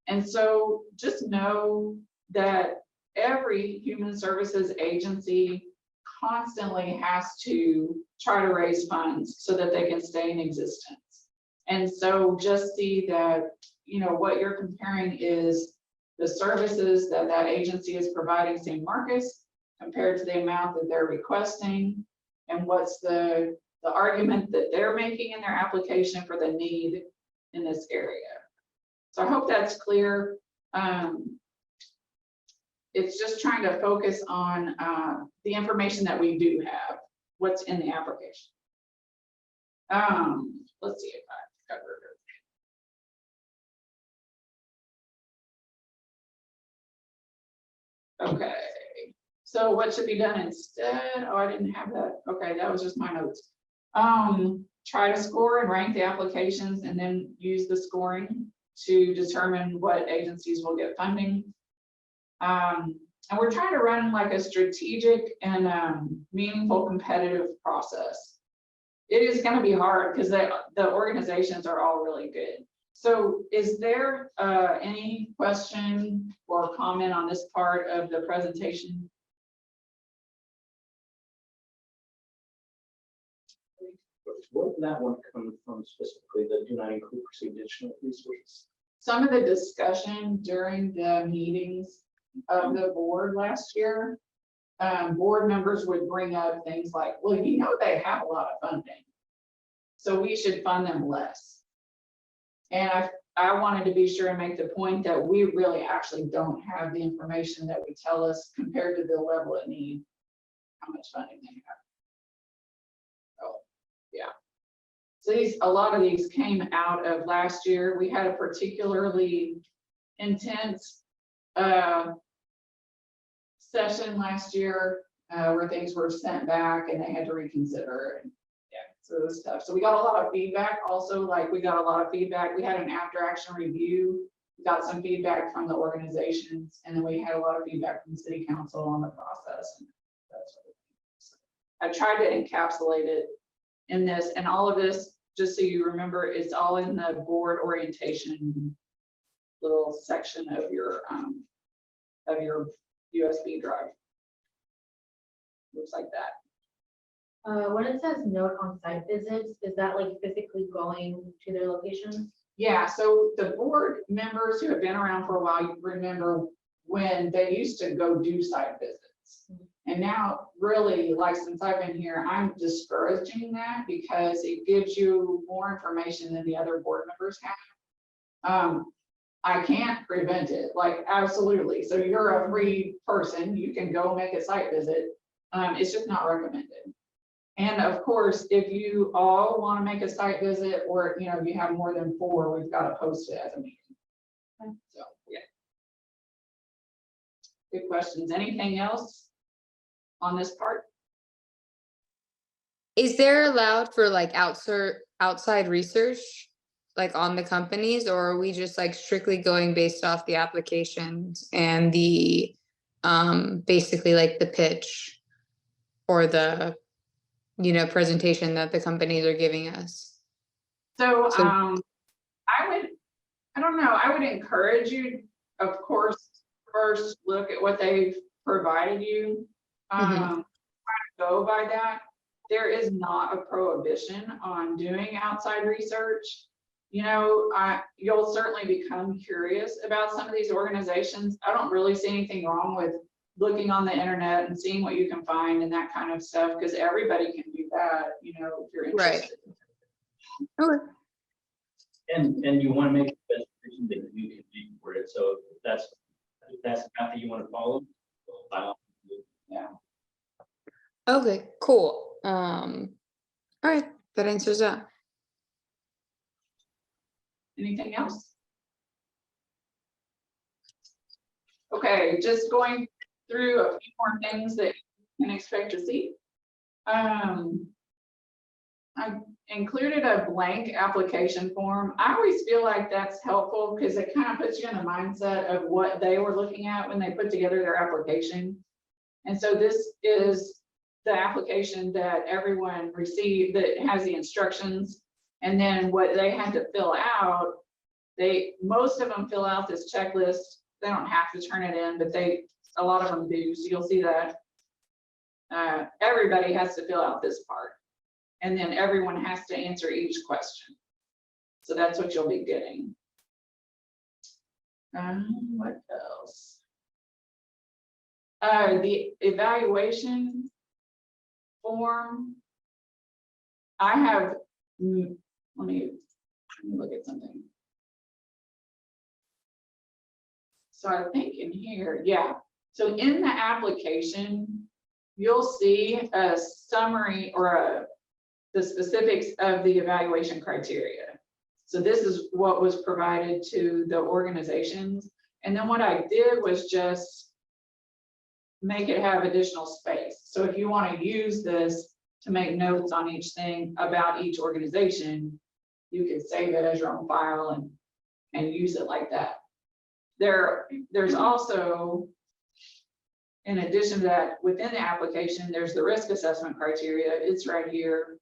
S5: And so just know that every human services agency constantly has to try to raise funds so that they can stay in existence. And so just see that, what you're comparing is the services that that agency is providing San Marcos compared to the amount that they're requesting, and what's the argument that they're making in their application for the need in this area. So I hope that's clear. It's just trying to focus on the information that we do have, what's in the application. Let's see if I covered it. Okay, So what should be done instead? Oh, I didn't have that. Okay, that was just my notes. Try to score and rank the applications and then use the scoring to determine what agencies will get funding. And we're trying to run like a strategic and meaningful competitive process. It is going to be hard because the organizations are all really good. So is there any question or comment on this part of the presentation?
S1: Where did that one come from specifically, the do not include perceived additional resources?
S5: Some of the discussion during the meetings of the board last year, board members would bring up things like, well, you know, they have a lot of funding, so we should fund them less. And I wanted to be sure and make the point that we really actually don't have the information that would tell us compared to the level of need, how much funding they have. Oh, yeah. So a lot of these came out of last year. We had a particularly intense session last year where things were sent back and they had to reconsider. And yeah, so it was tough. So we got a lot of feedback. Also, like we got a lot of feedback. We had an after action review. We got some feedback from the organizations, and then we had a lot of feedback from the city council on the process. And that sort of thing. So I tried to encapsulate it in this, and all of this, just so you remember, it's all in the board orientation little section of your USB drive. Looks like that.
S7: When it says note on site visits, is that like physically going to their locations?
S5: Yeah, so the board members who have been around for a while, you remember when they used to go do site visits. And now, really, like since I've been here, I'm discouraging that because it gives you more information than the other board members have. I can't prevent it, like absolutely. So you're a free person, you can go make a site visit. It's just not recommended. And of course, if you all want to make a site visit, or you know, if you have more than 4, we've got to post it as a meeting. So yeah. Good questions. Anything else on this part?
S6: Is there allowed for like outside research, like on the companies, or are we just like strictly going based off the applications and the basically like the pitch or the presentation that the companies are giving us?
S5: So
S6: So-
S5: I don't know, I would encourage you, of course, first look at what they've provided you. Try to go by that. There is not a prohibition on doing outside research. You know, you'll certainly become curious about some of these organizations. I don't really see anything wrong with looking on the internet and seeing what you can find and that kind of stuff, because everybody can do that, you know, if you're interested.
S6: Okay.
S1: And you want to make the best decision that you can make for it. So if that's the path that you want to follow, by all means.
S5: Yeah.
S6: Okay, cool. All right, that answers that.
S5: Anything else? Okay, just going through a few more things that you can expect to see. I included a blank application form. I always feel like that's helpful because it kind of puts you in the mindset of what they were looking at when they put together their application. And so this is the application that everyone received that has the instructions. And then what they had to fill out, most of them fill out this checklist. They don't have to turn it in, but a lot of them do. So you'll see that everybody has to fill out this part. And then everyone has to answer each question. So that's what you'll be getting. What else? The evaluation form. I have, let me look at something. So I think in here, yeah. So in the application, you'll see a summary or the specifics of the evaluation criteria. So this is what was provided to the organizations. And then what I did was just make it have additional space. So if you want to use this to make notes on each thing about each organization, you can save it as your own file and use it like that. There's also, in addition to that, within the application, there's the risk assessment criteria. It's right here.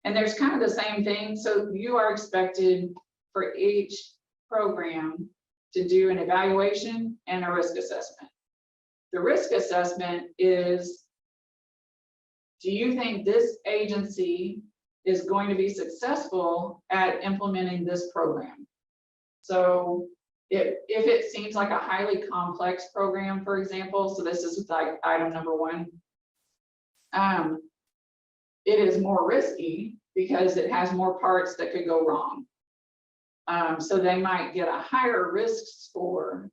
S5: And there's kind of the same thing. So you are expected for each program to do an evaluation and a risk assessment. The risk assessment is, do you think this agency is going to be successful at implementing this program? So if it seems like a highly complex program, for example, so this is like item number 1, it is more risky because it has more parts that could go wrong. So they might get a higher risk score.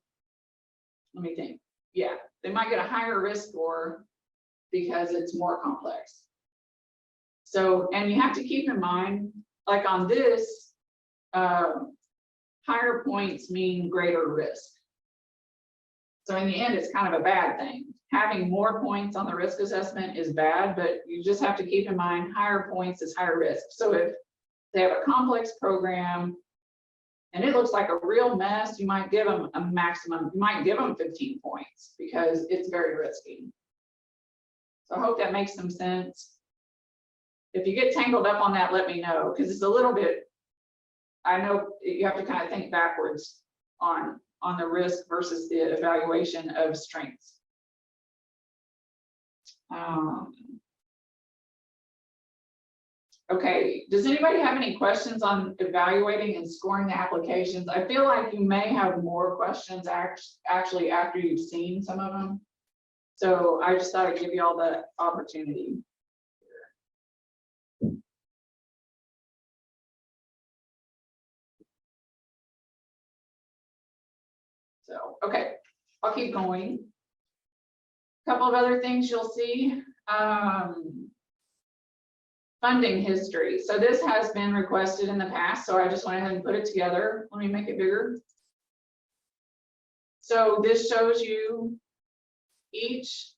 S5: Let me think. Yeah, they might get a higher risk score because it's more complex. So, and you have to keep in mind, like on this, higher points mean greater risk. So in the end, it's kind of a bad thing. Having more points on the risk assessment is bad, but you just have to keep in mind higher points is higher risk. So if they have a complex program and it looks like a real mess, you might give them a maximum, you might give them 15 points because it's very risky. So I hope that makes some sense. If you get tangled up on that, let me know, because it's a little bit, I know you have to kind of think backwards on the risk versus the evaluation of strengths. Okay, does anybody have any questions on evaluating and scoring the applications? I feel like you may have more questions actually after you've seen some of them. So I just thought I'd give you all the opportunity. So, okay, I'll keep going. Couple of other things you'll see. Funding history. So this has been requested in the past, so I just went ahead and put it together. Let me make it bigger. So this shows you each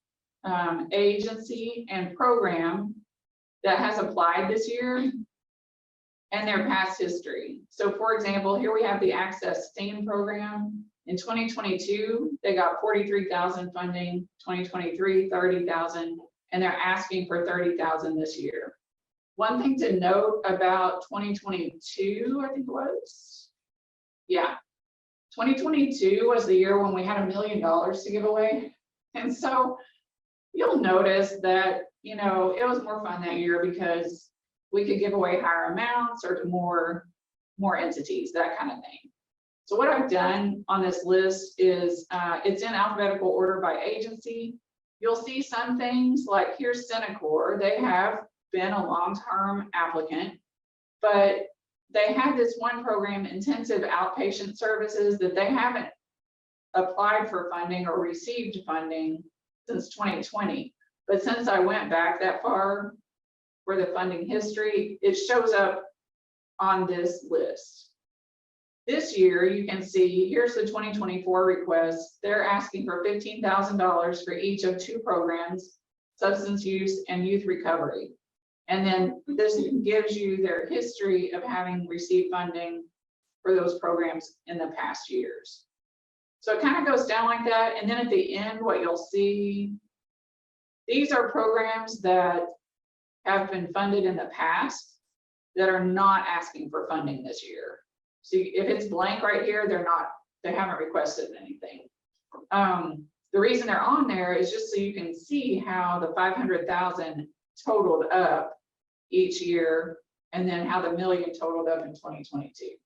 S5: agency and program that has applied this year and their past history. So for example, here we have the Access STEAM program. In 2022, they got 43,000 funding, 2023, 30,000, and they're asking for 30,000 this year. One thing to note about 2022, I think it was, yeah, 2022 was the year when we had $1 million to give away. And so you'll notice that, you know, it was more fun that year because we could give away higher amounts or to more entities, that kind of thing. So what I've done on this list is it's in alphabetical order by agency. You'll see some things like here's Centacor. They have been a long-term applicant, but they have this one program, intensive outpatient services, that they haven't applied for funding or received funding since 2020. But since I went back that far for the funding history, it shows up on this list. This year, you can see, here's the 2024 request. They're asking for $15,000 for each of 2 programs, substance use and youth recovery. And then this gives you their history of having received funding for those programs in the past years. So it kind of goes down like that. And then at the end, what you'll see, these are programs that have been funded in the past that are not asking for funding this year. So if it's blank right here, they haven't requested anything. The reason they're on there is just so you can see how the 500,000 totaled up each year, and then how the $1 million totaled up in 2022.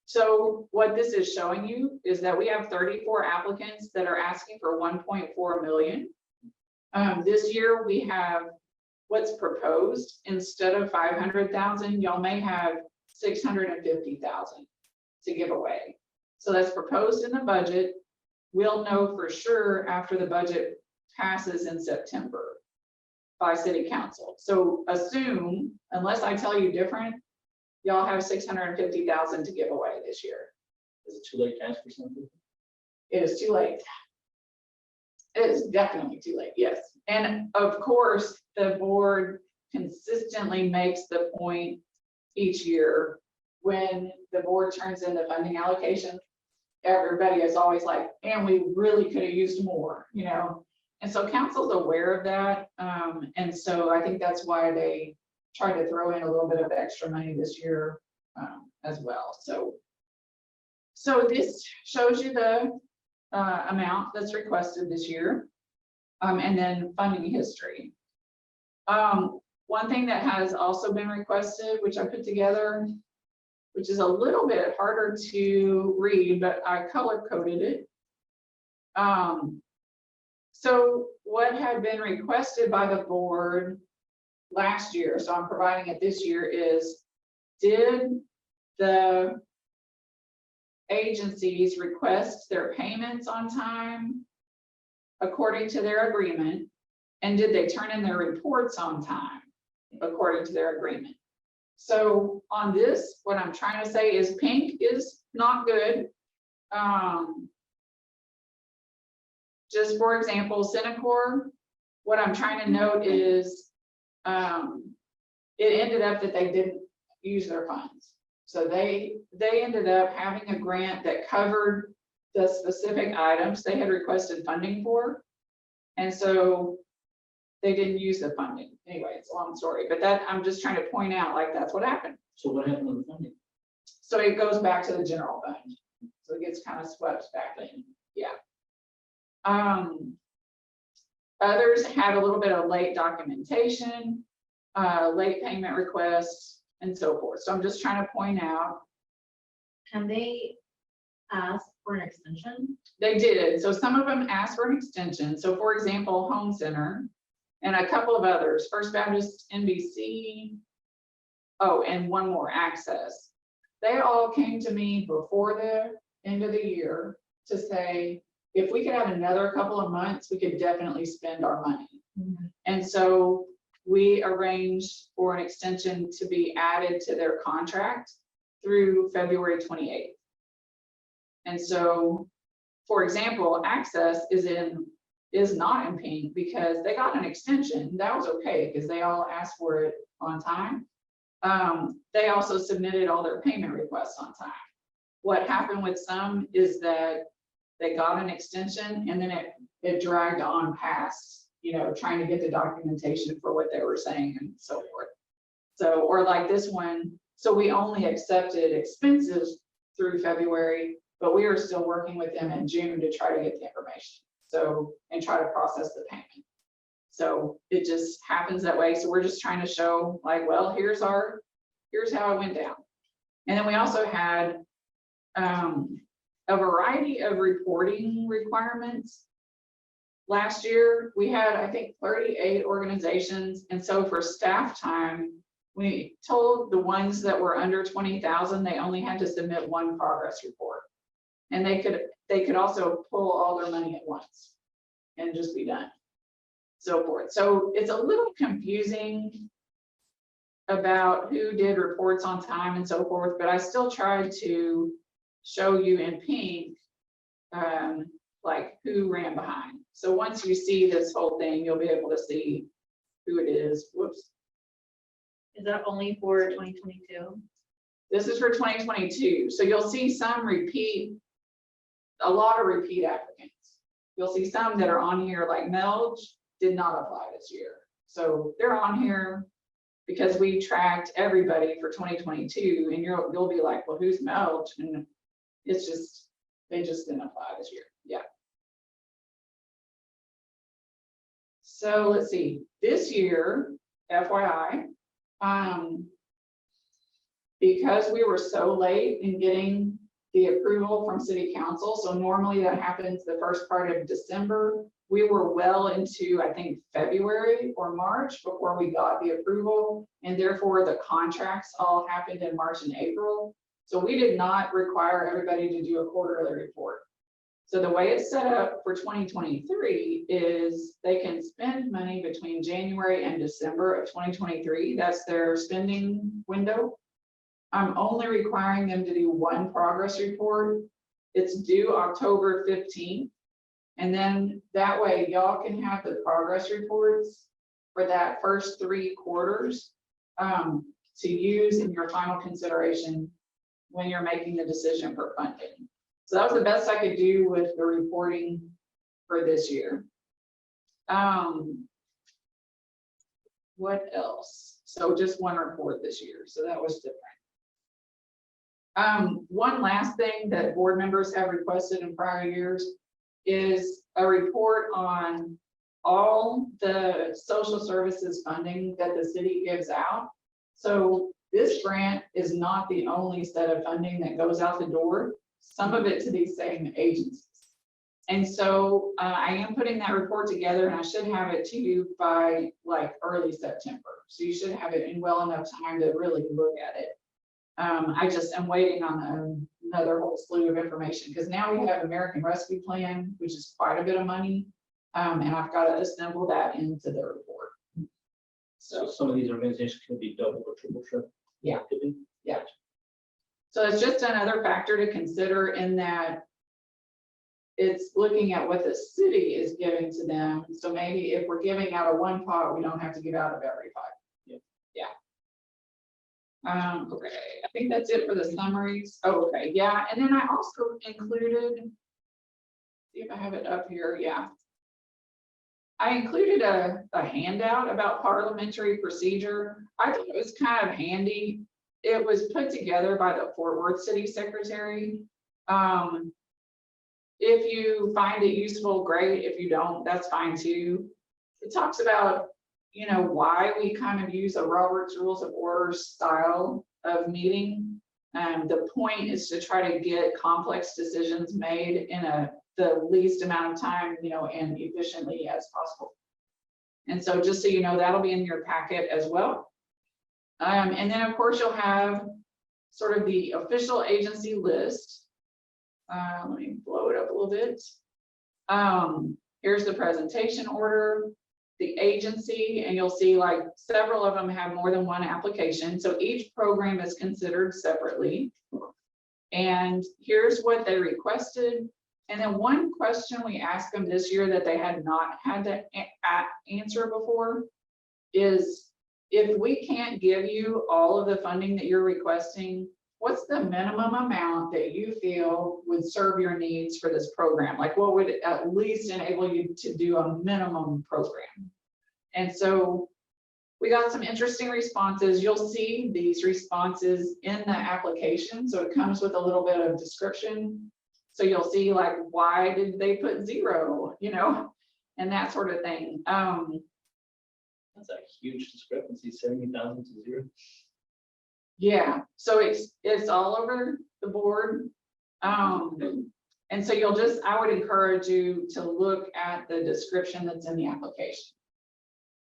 S5: So what this is showing you is that we have 34 applicants that are asking for 1.4 million. This year we have what's proposed. Instead of 500,000, y'all may have 650,000 to give away. So that's proposed in the budget. We'll know for sure after the budget passes in September by city council. So assume, unless I tell you different, y'all have 650,000 to give away this year.
S1: Is it too late to ask for something?
S5: It is too late. It's definitely too late, yes. And of course, the board consistently makes the point each year when the board turns in the funding allocation. Everybody is always like, and we really could have used more, you know? And so council's aware of that. And so I think that's why they tried to throw in a little bit of extra money this year as well. So this shows you the amount that's requested this year. And then funding history. One thing that has also been requested, which I put together, which is a little bit harder to read, but I color coded it. So what had been requested by the board last year, so I'm providing it this year, is did the agencies request their payments on time according to their agreement? And did they turn in their reports on time according to their agreement? So on this, what I'm trying to say is pink is not good. Just for example, Centacor, what I'm trying to note is it ended up that they didn't use their funds. So they ended up having a grant that covered the specific items they had requested funding for. And so they didn't use the funding. Anyway, it's a long story, but that I'm just trying to point out, like, that's what happened.
S1: So what happened with the funding?
S5: So it goes back to the general fund. So it gets kind of swept back in. Yeah. Others had a little bit of late documentation, late payment requests, and so forth. So I'm just trying to point out.
S7: Can they ask for an extension?
S5: They did. So some of them asked for an extension. So for example, Home Center and a couple of others, First Baptist, NBC, oh, and one more, Access. They all came to me before the end of the year to say, if we could have another couple of months, we could definitely spend our money.
S7: Mm-hmm.
S5: And so we arranged for an extension to be added to their contract through February 28th. And so, for example, Access is not in pink because they got an extension. That was okay because they all asked for it on time. They also submitted all their payment requests on time. What happened with some is that they got an extension and then it dragged on past, you know, trying to get the documentation for what they were saying and so forth. So, or like this one, so we only accepted expenses through February, but we are still working with them in June to try to get the information. So, and try to process the payment. So it just happens that way. So we're just trying to show like, well, here's how it went down. And then we also had a variety of reporting requirements. Last year, we had, I think, 38 organizations. And so for staff time, we told the ones that were under 20,000, they only had to submit one progress report. And they could also pull all their money at once and just be done, so forth. So it's a little confusing about who did reports on time and so forth, but I still tried to show you in pink, like who ran behind. So once you see this whole thing, you'll be able to see who it is. Whoops.
S7: Is that only for 2022?
S5: This is for 2022. So you'll see some repeat, a lot of repeat applicants. You'll see some that are on here like Melge did not apply this year. So they're on here because we tracked everybody for 2022 and you'll be like, well, who's Melge? And it's just, they just didn't apply this year. Yeah. So let's see, this year, FYI, because we were so late in getting the approval from city council, so normally that happens the first part of December, we were well into, I think, February or March before we got the approval, and therefore the contracts all happened in March and April. So we did not require everybody to do a quarterly report. So the way it's set up for 2023 is they can spend money between January and December of 2023. That's their spending window. I'm only requiring them to do one progress report. It's due October 15th. And then that way y'all can have the progress reports for that first 3 quarters to use in your final consideration when you're making the decision for funding. So that was the best I could do with the reporting for this year. What else? So just one report this year, so that was different. One last thing that board members have requested in prior years is a report on all the social services funding that the city gives out. So this grant is not the only set of funding that goes out the door, some of it to these same agencies. And so I am putting that report together, and I should have it to you by like early September. So you should have it in well enough time to really look at it. I just am waiting on another whole slew of information, because now we have American Rescue Plan, which is quite a bit of money. And I've got to assemble that into the report.
S1: So some of these organizations can be double or triple shot.
S5: Yeah.
S1: Could be.
S5: Yeah. So it's just another factor to consider in that it's looking at what the city is giving to them. So maybe if we're giving out of one pot, we don't have to give out of every pot.
S1: Yeah.
S5: Yeah. Okay, I think that's it for the summaries. Oh, okay, yeah, and then I also included, see if I have it up here, yeah. I included a handout about parliamentary procedure. I thought it was kind of handy. It was put together by the Fort Worth City Secretary. If you find it useful, great. If you don't, that's fine too. It talks about, you know, why we kind of use a Robert's Rules of Order style of meeting. The point is to try to get complex decisions made in the least amount of time, you know, and efficiently as possible. And so just so you know, that'll be in your packet as well. And then of course you'll have sort of the official agency list. Let me blow it up a little bit. Here's the presentation order, the agency, and you'll see like several of them have more than one application. So each program is considered separately. And here's what they requested. And then one question we asked them this year that they had not had to answer before is, if we can't give you all of the funding that you're requesting, what's the minimum amount that you feel would serve your needs for this program? Like what would at least enable you to do a minimum program? And so we got some interesting responses. You'll see these responses in the application. So it comes with a little bit of description. So you'll see like, why did they put 0, you know, and that sort of thing.
S1: That's a huge discrepancy, 70,000 to 0.
S5: Yeah, so it's all over the board. And so you'll just, I would encourage you to look at the description that's in the application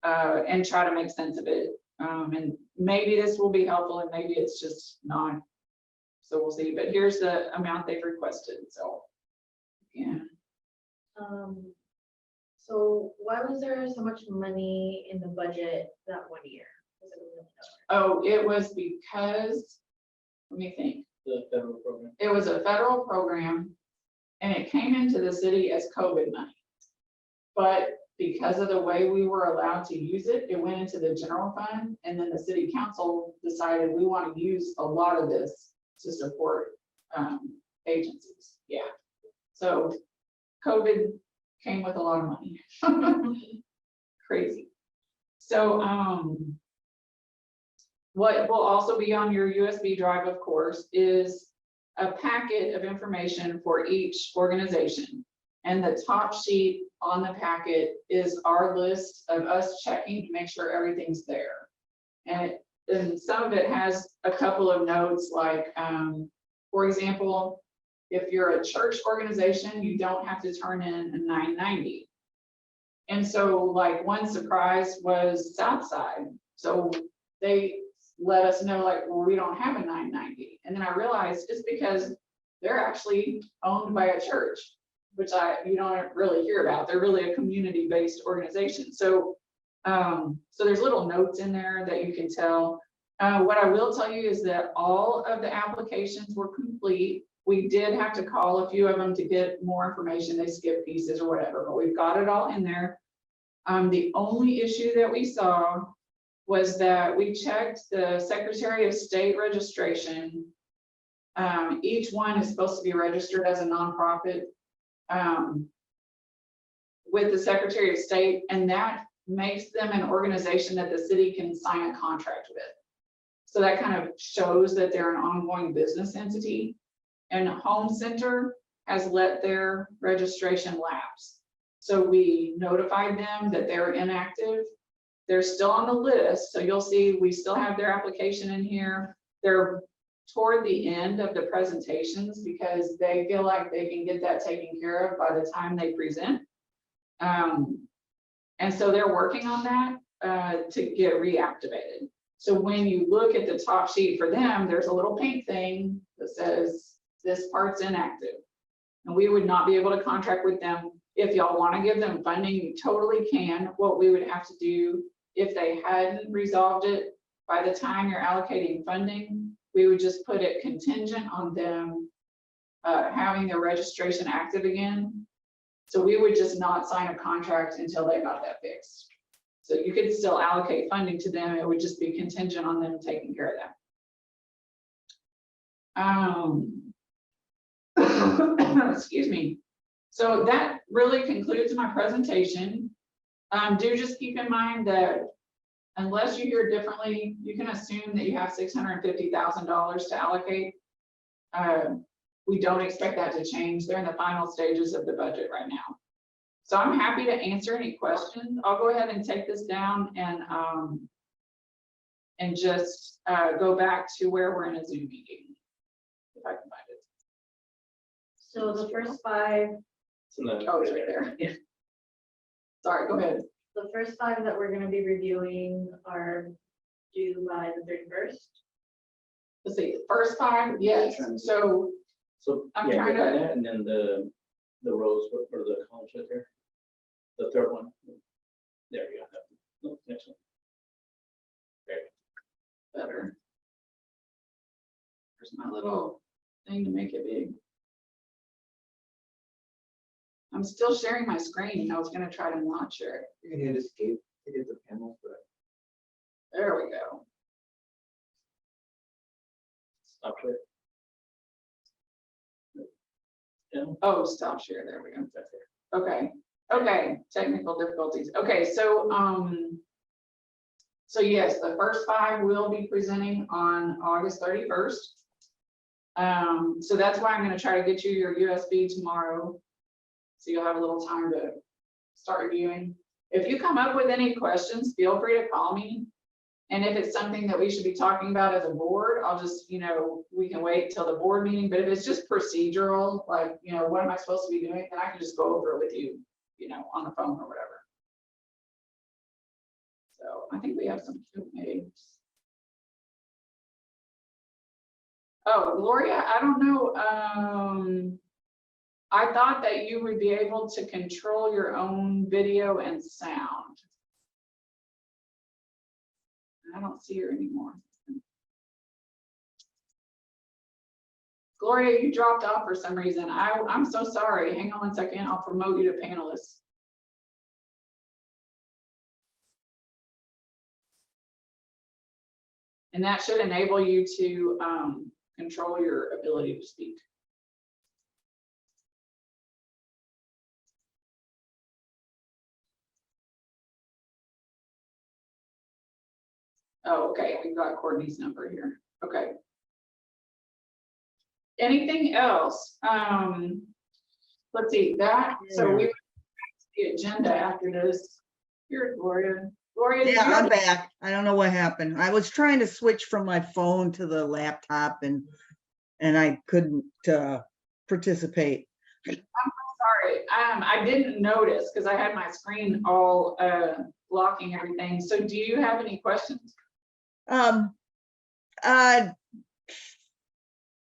S5: and try to make sense of it. And maybe this will be helpful and maybe it's just not. So we'll see, but here's the amount they've requested, so, yeah.
S7: So why was there so much money in the budget that one year? Was it $1 million?
S5: Oh, it was because, let me think.
S1: The federal program.
S5: It was a federal program and it came into the city as COVID money. But because of the way we were allowed to use it, it went into the general fund, and then the city council decided we want to use a lot of this to support agencies. Yeah. So COVID came with a lot of money. Crazy. So what will also be on your USB drive, of course, is a packet of information for each organization. And the top sheet on the packet is our list of us checking to make sure everything's there. And some of it has a couple of notes like, for example, if you're a church organization, you don't have to turn in a 990. And so like one surprise was Southside. So they let us know like, well, we don't have a 990. And then I realized it's because they're actually owned by a church, which you don't really hear about. They're really a community-based organization. So, so there's little notes in there that you can tell. What I will tell you is that all of the applications were complete. We did have to call a few of them to get more information. They skipped pieces or whatever, but we've got it all in there. The only issue that we saw was that we checked the Secretary of State registration. Each one is supposed to be registered as a nonprofit with the Secretary of State, and that makes them an organization that the city can sign a contract with. So that kind of shows that they're an ongoing business entity. And Home Center has let their registration lapse. So we notified them that they're inactive. They're still on the list, so you'll see we still have their application in here. They're toward the end of the presentations because they feel like they can get that taken care of by the time they present. And so they're working on that to get reactivated. So when you look at the top sheet for them, there's a little pink thing that says this part's inactive. And we would not be able to contract with them. If y'all want to give them funding, you totally can. What we would have to do if they hadn't resolved it by the time you're allocating funding, we would just put it contingent on them having their registration active again. So we would just not sign a contract until they got that fixed. So you could still allocate funding to them. It would just be contingent on them taking care of that. Excuse me. So that really concludes my presentation. Do just keep in mind that unless you hear differently, you can assume that you have $650,000 to allocate. We don't expect that to change. They're in the final stages of the budget right now. So I'm happy to answer any questions. I'll go ahead and take this down and just go back to where we're in a Zoom meeting, if I can find it.
S7: So the first five,
S5: Oh, it's right there.
S1: Yeah.
S5: Sorry, go ahead.
S7: the first five that we're gonna be reviewing are due by the 31st.
S5: Let's see, the first five, yes. So
S8: So,
S5: I'm
S8: yeah,
S5: trying
S8: we got
S5: to-
S8: that, and then the rows for the columns right there. The third one. There you go. No, next one.
S5: better. There's my little thing to make it big. I'm still sharing my screen. I was gonna try to not share it.
S9: You can hit escape to get the panel, but
S5: There we go.
S8: Stop it.
S5: Oh, stop share. There we go. Okay, okay, technical difficulties. Okay, so, so yes, the first five will be presenting on August 31st. So that's why I'm gonna try to get you your USB tomorrow. So you'll have a little time to start reviewing. If you come up with any questions, feel free to call me. And if it's something that we should be talking about as a board, I'll just, we can wait till the board meeting, but if it's just procedural, like, what am I supposed to be doing? Then I can just go over it with you, on the phone or whatever. So I think we have some Q&A. Oh, Gloria, I don't know. I thought that you would be able to control your own video and sound. I don't see her anymore. Gloria, you dropped off for some reason. I'm so sorry. Hang on 1 second. I'll promote you to panelist. And that should enable you to control your ability to speak. Oh, okay, we've got Courtney's number here. Okay. Anything else? Let's see that. So we the agenda after this. Here, Gloria. Gloria, did
S3: Yeah,
S5: you
S3: I'm
S5: have-
S3: back. I don't know what happened. I was trying to switch from my phone to the laptop and I couldn't participate.
S5: sorry. I didn't notice because I had my screen all blocking everything. So do you have any questions?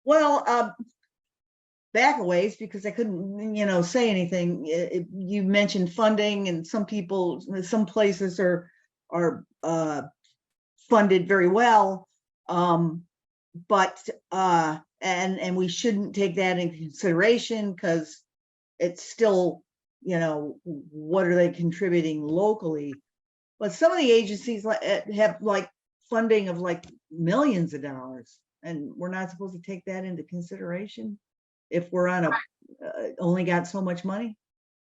S3: Well, back a ways because I couldn't, say anything. You mentioned funding and some places are funded very well. but, and we shouldn't take that into consideration because it's still, you know, what are they contributing locally? But some of the agencies have like funding of like millions of dollars, and we're not supposed to take that into consideration if we're on a, only got so much money.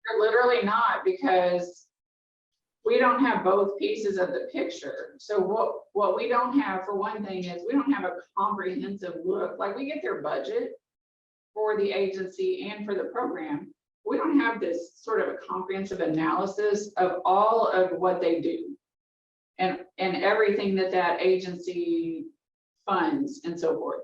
S5: They're literally not, because we don't have both pieces of the picture. So what we don't have, for one thing, is we don't have a comprehensive look. Like, we get their budget for the agency and for the program. We don't have this sort of a comprehensive analysis of all of what they do and everything that that agency funds and so forth.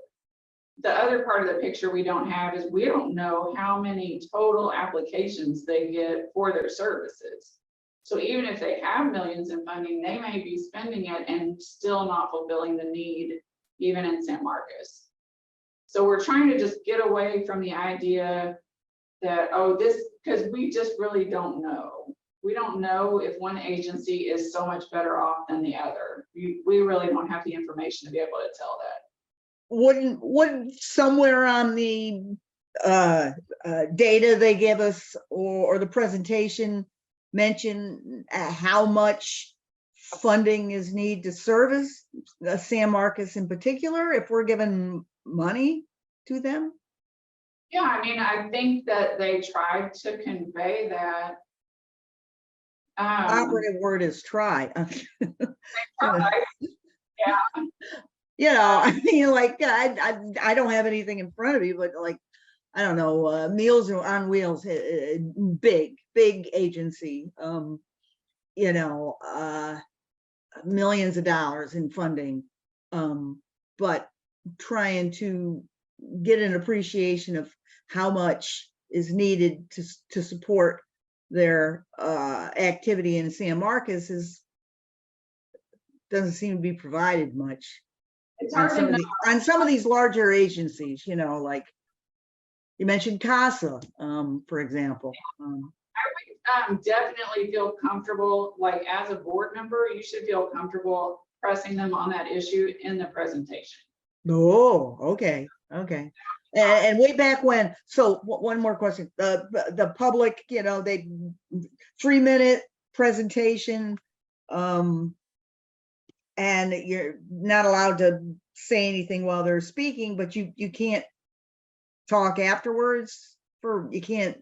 S5: The other part of the picture we don't have is we don't know how many total applications they get for their services. So even if they have millions in funding, they may be spending it and still not fulfilling the need, even in San Marcos. So we're trying to just get away from the idea that, oh, this, because we just really don't know. We don't know if one agency is so much better off than the other. We really don't have the information to be able to tell that.
S3: Wouldn't somewhere on the data they give us or the presentation mention how much funding is needed to service San Marcos in particular, if we're giving money to them?
S5: Yeah, I mean, I think that they tried to convey that.
S3: Operative word is try.
S5: Right. Yeah,
S3: You know, I mean, like, I don't have anything in front of me, but like, I don't know, Meals on Wheels, big agency, you know, millions of dollars in funding, but trying to get an appreciation of how much is needed to support their activity in San Marcos doesn't seem to be provided much.
S5: it's hard to know.
S3: On some of these larger agencies, you know, like you mentioned CASA, for example.
S5: Definitely feel comfortable, like, as a board member, you should feel comfortable pressing them on that issue in the presentation.
S3: Oh, okay, okay. And way back when, so one more question, the public, you know, they 3-minute presentation, and you're not allowed to say anything while they're speaking, but you can't talk afterwards, you can't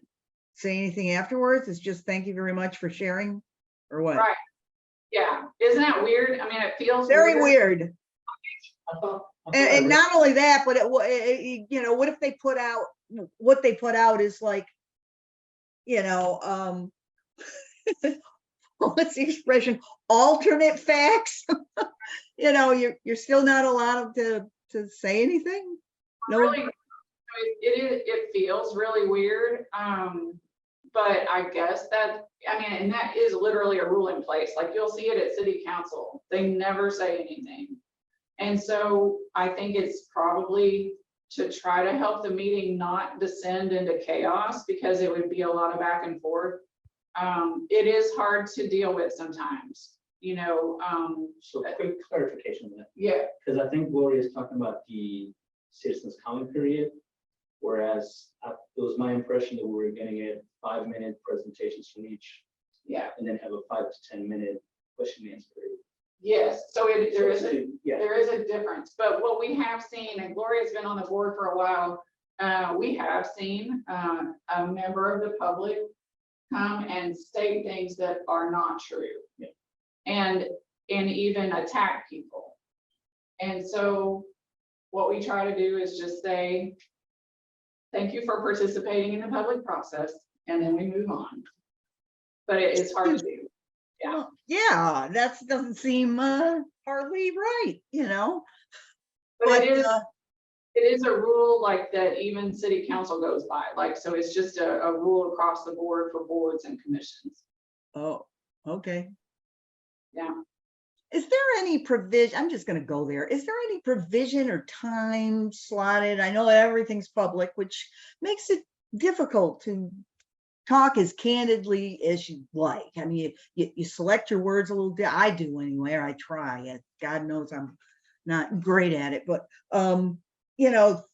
S3: say anything afterwards. It's just thank you very much for sharing, or what?
S5: Right. Yeah, isn't that weird? I mean, it feels
S3: Very weird.
S8: I thought
S3: And not only that, but you know, what if they put out, what they put out is like, you know, what's the expression, alternate facts? You know, you're still not allowed to say anything. No.
S5: Really, it feels really weird. But I guess that, I mean, and that is literally a rule in place. Like, you'll see it at city council. They never say anything. And so I think it's probably to try to help the meeting not descend into chaos, because it would be a lot of back and forth. It is hard to deal with sometimes, you know.
S1: So quick clarification on that,
S5: Yeah,
S1: because I think Gloria is talking about the citizens comment period, whereas it was my impression that we were getting a 5-minute presentations from each,
S5: yeah,
S1: and then have a 5 to 10 minute question and answer period.
S5: yes. So there is
S1: Yeah,
S5: there is a difference, but what we have seen, and Gloria's been on the board for a while, we have seen a member of the public come and state things that are not true.
S1: Yeah.
S5: And even attack people. And so what we try to do is just say, thank you for participating in the public process, and then we move on. But it's hard to do. Yeah.
S3: Well, yeah, that doesn't seem hardly right, you know.
S5: But it is a rule like that even city council goes by, like, so it's just a rule across the board for boards and commissions.
S3: Oh, okay.
S5: Yeah.
S3: Is there any provision, I'm just gonna go there, is there any provision or time slotted? I know that everything's public, which makes it difficult to talk as candidly as you like. I mean, you select your words a little, I do anyway, or I try. God knows I'm not great at it, but,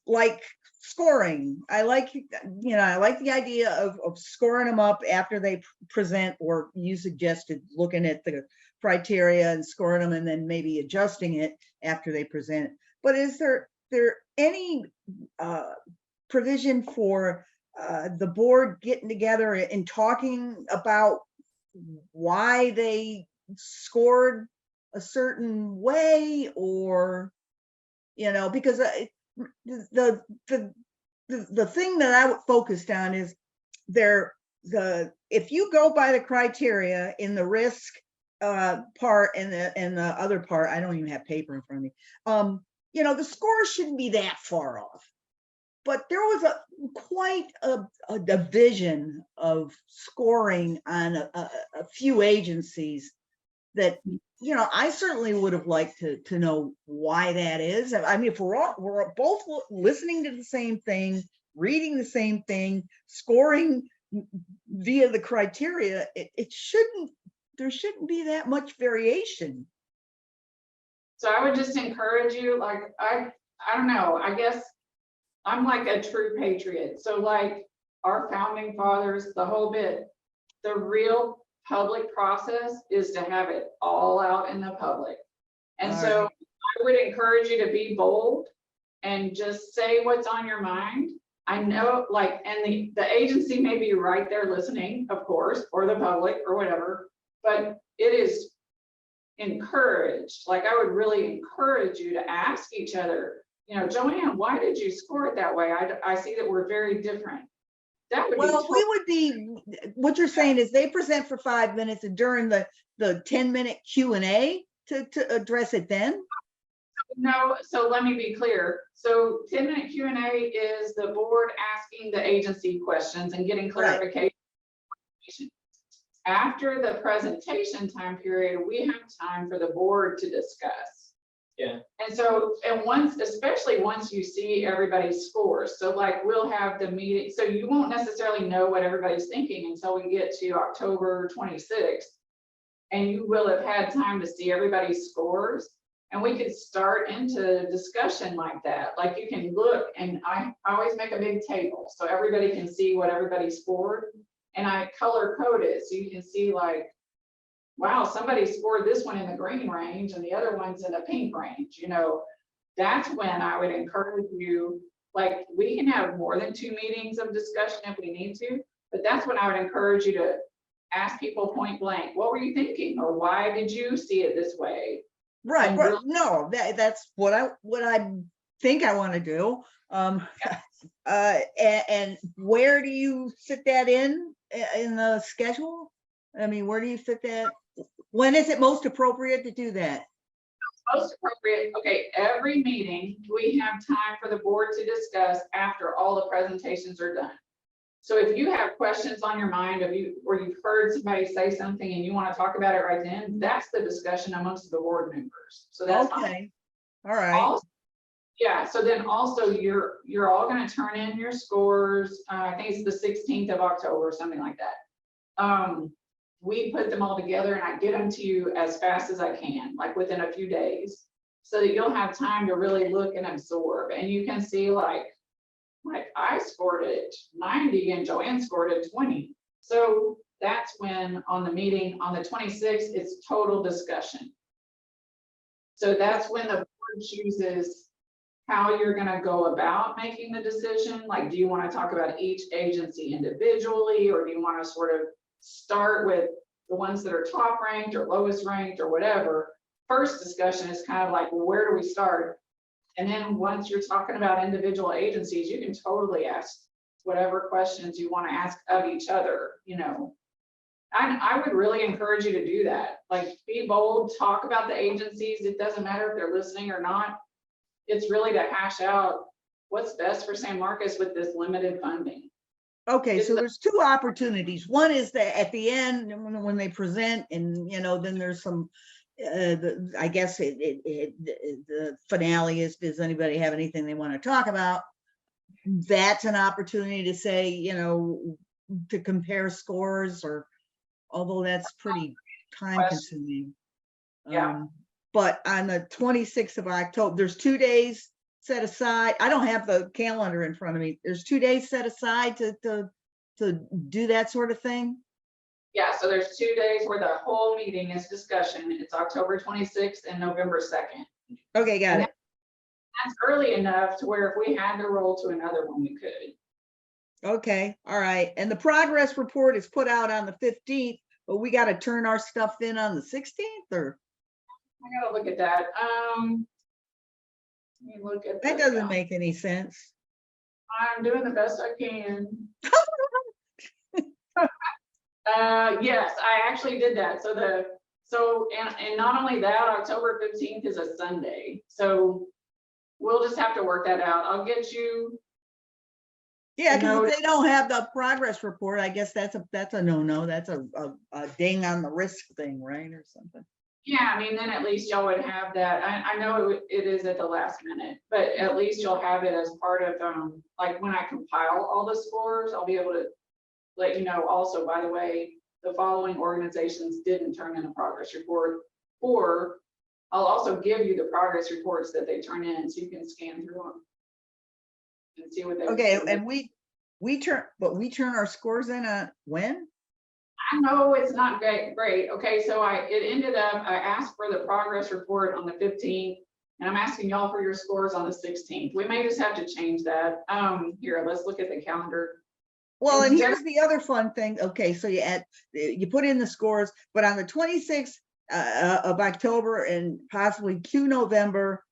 S3: like scoring. I like the idea of scoring them up after they present, or you suggested looking at the criteria and scoring them and then maybe adjusting it after they present. But is there any provision for the board getting together and talking about why they scored a certain way, or, because the thing that I focused on is if you go by the criteria in the risk part and the other part, I don't even have paper in front of me. The score shouldn't be that far off. But there was quite a division of scoring on a few agencies that, I certainly would have liked to know why that is. I mean, if we're both listening to the same thing, reading the same thing, scoring via the criteria, there shouldn't be that much variation.
S5: So I would just encourage you, like, I don't know, I guess I'm like a true patriot. So like our founding fathers, the whole bit, the real public process is to have it all out in the public. And
S3: All
S5: so
S3: right.
S5: I would encourage you to be bold and just say what's on your mind. I know, like, and the agency may be right there listening, of course, or the public or whatever, but it is encouraged. Like, I would really encourage you to ask each other, Joanne, why did you score it that way? I see that we're very different. That would
S3: Well,
S5: be
S3: what you're saying is they present for 5 minutes, and during the 10-minute Q&A to address it then?
S5: No, so let me be clear. So 10-minute Q&A is the board asking the agency questions and getting
S3: Right.
S5: clarification. After the presentation time period, we have time for the board to discuss.
S8: Yeah.
S5: And so, especially once you see everybody's scores. So like, we'll have the meeting, so you won't necessarily know what everybody's thinking until we get to October 26th. And you will have had time to see everybody's scores. And we could start into discussion like that. Like, you can look, and I always make a big table so everybody can see what everybody scored. And I color code it so you can see, like, wow, somebody scored this one in the green range and the other one's in the pink range. That's when I would encourage you, like, we can have more than 2 meetings of discussion if we need to, but that's when I would encourage you to ask people point blank, what were you thinking? Or why did you see it this way?
S3: Right,
S5: And
S3: right.
S5: really-
S3: No, that's what I think I want to do. And where do you fit that in the schedule? I mean, where do you fit that? When is it most appropriate to do that?
S5: Most appropriate, okay, every meeting, we have time for the board to discuss after all the presentations are done. So if you have questions on your mind, or you've heard somebody say something and you want to talk about it right then, that's the discussion amongst the board members. So that's fine.
S3: Okay, all right.
S5: Also, yeah, so then also you're all going to turn in your scores. I think it's the 16th of October, something like that. We put them all together and I get them to you as fast as I can, like within a few days, so that you'll have time to really look and absorb. And you can see, like I scored it 90 and Joanne scored it 20. So that's when on the meeting on the 26th, it's total discussion. So that's when the board chooses how you're going to go about making the decision. Like, do you want to talk about each agency individually, or do you want to sort of start with the ones that are top ranked or lowest ranked or whatever? First discussion is kind of like, well, where do we start? And then once you're talking about individual agencies, you can totally ask whatever questions you want to ask of each other. I would really encourage you to do that. Like, be bold, talk about the agencies. It doesn't matter if they're listening or not. It's really to hash out what's best for San Marcos with this limited funding.
S3: Okay,
S5: It's
S3: so
S5: the-
S3: there's 2 opportunities. One is that at the end, when they present, and then there's some, I guess the finale is, does anybody have anything they want to talk about? That's an opportunity to say, to compare scores, or although that's pretty time consuming.
S5: Yeah.
S3: but on the 26th of October, there's 2 days set aside. I don't have the calendar in front of me. There's 2 days set aside to do that sort of thing.
S5: Yeah, so there's 2 days where the whole meeting is discussion. It's October 26th and November 2nd.
S3: Okay, got it.
S5: That's early enough to where if we had to roll to another one, we could.
S3: Okay, all right. And the progress report is put out on the 15th, but we got to turn our stuff in on the 16th, or
S5: I gotta look at that. Let me look at.
S3: that
S5: the
S3: doesn't
S5: calendar.
S3: make any sense.
S5: I'm doing the best I can. Yes, I actually did that. And not only that, October 15th is a Sunday. So we'll just have to work that out. I'll get you.
S3: Yeah, because
S5: No,
S3: if they don't have the progress report, I guess that's a no-no. That's a ding on the risk thing, right, or something.
S5: Yeah, I mean, then at least y'all would have that. I know it is at the last minute, but at least you'll have it as part of, like when I compile all the scores, I'll be able to let you know also, by the way, the following organizations didn't turn in a progress report, or I'll also give you the progress reports that they turn in so you can scan through them and see what they.
S3: Okay, and we turn our scores in on when?
S5: I know it's not great. Okay, so it ended up, I asked for the progress report on the 15th, and I'm asking y'all for your scores on the 16th. We may just have to change that. Here, let's look at the calendar.
S3: Well, and
S5: Instead
S3: here's the other fun thing. Okay, so you put in the scores, but on the 26th of October and possibly Q November,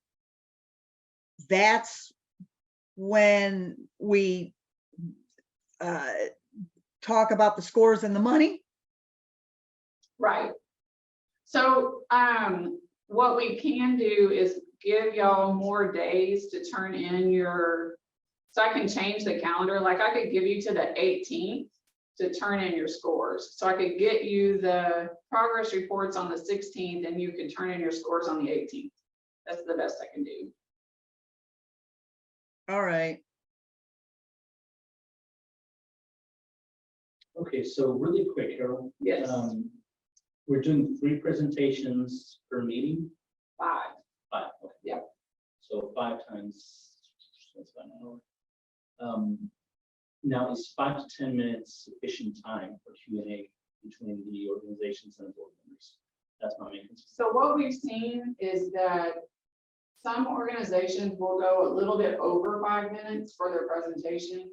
S3: that's when we talk about the scores and the money.
S5: Right. So what we can do is give y'all more days to turn in your, so I can change the calendar. Like I could give you to the 18th to turn in your scores. So I could get you the progress reports on the 16th and you could turn in your scores on the 18th. That's the best I can do.
S3: All right.
S1: Okay, so really quick, Carol.
S5: Yes.
S1: We're doing 3 presentations per meeting.
S5: 5.
S1: 5. Okay.
S5: Yeah.
S1: So 5 times, that's about an hour. Now is 5 to 10 minutes sufficient time for Q&A between the organizations and board members? That's my main concern.
S5: So what we've seen is that some organizations will go a little bit over 5 minutes for their presentation.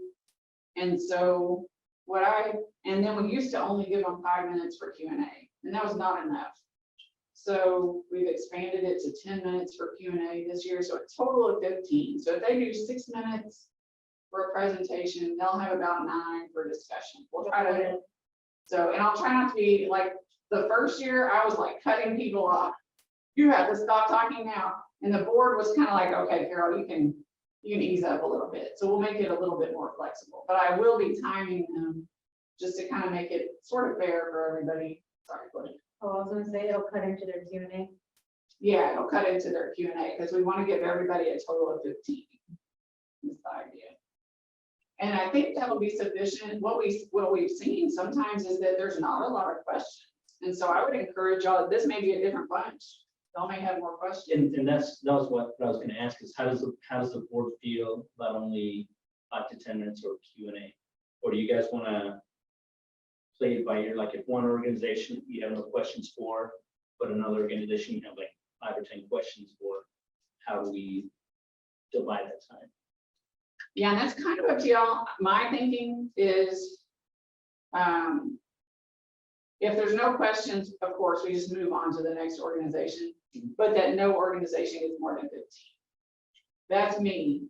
S5: And so and then we used to only give them 5 minutes for Q&A, and that was not enough. So we've expanded it to 10 minutes for Q&A this year, so a total of 15. So if they do 6 minutes for a presentation, they'll have about 9 for discussion. We'll try to, and I'll try not to be like, the first year I was like cutting people off. You have to stop talking now. And the board was kind of like, okay, Carol, you can ease up a little bit. So we'll make it a little bit more flexible, but I will be timing them just to kind of make it sort of fair for everybody. Sorry, go ahead.
S7: Oh, I was gonna say it'll cut into their Q&A.
S5: Yeah, it'll cut into their Q&A because we want to give everybody a total of 15. That's the idea. And I think that'll be sufficient. What we've seen sometimes is that there's not a lot of questions. And so I would encourage y'all, this may be a different bunch. Y'all may have more questions.
S1: And that was what I was going to ask is how does the board feel about only 5 to 10 minutes or Q&A? Or do you guys want to play it by ear? Like if one organization you have no questions for, but another organization you have like 5 or 10 questions for, how do we divide that time?
S5: Yeah, and that's kind of up to y'all. My thinking is, if there's no questions, of course, we just move on to the next organization, but that no organization is more than 15. That's me.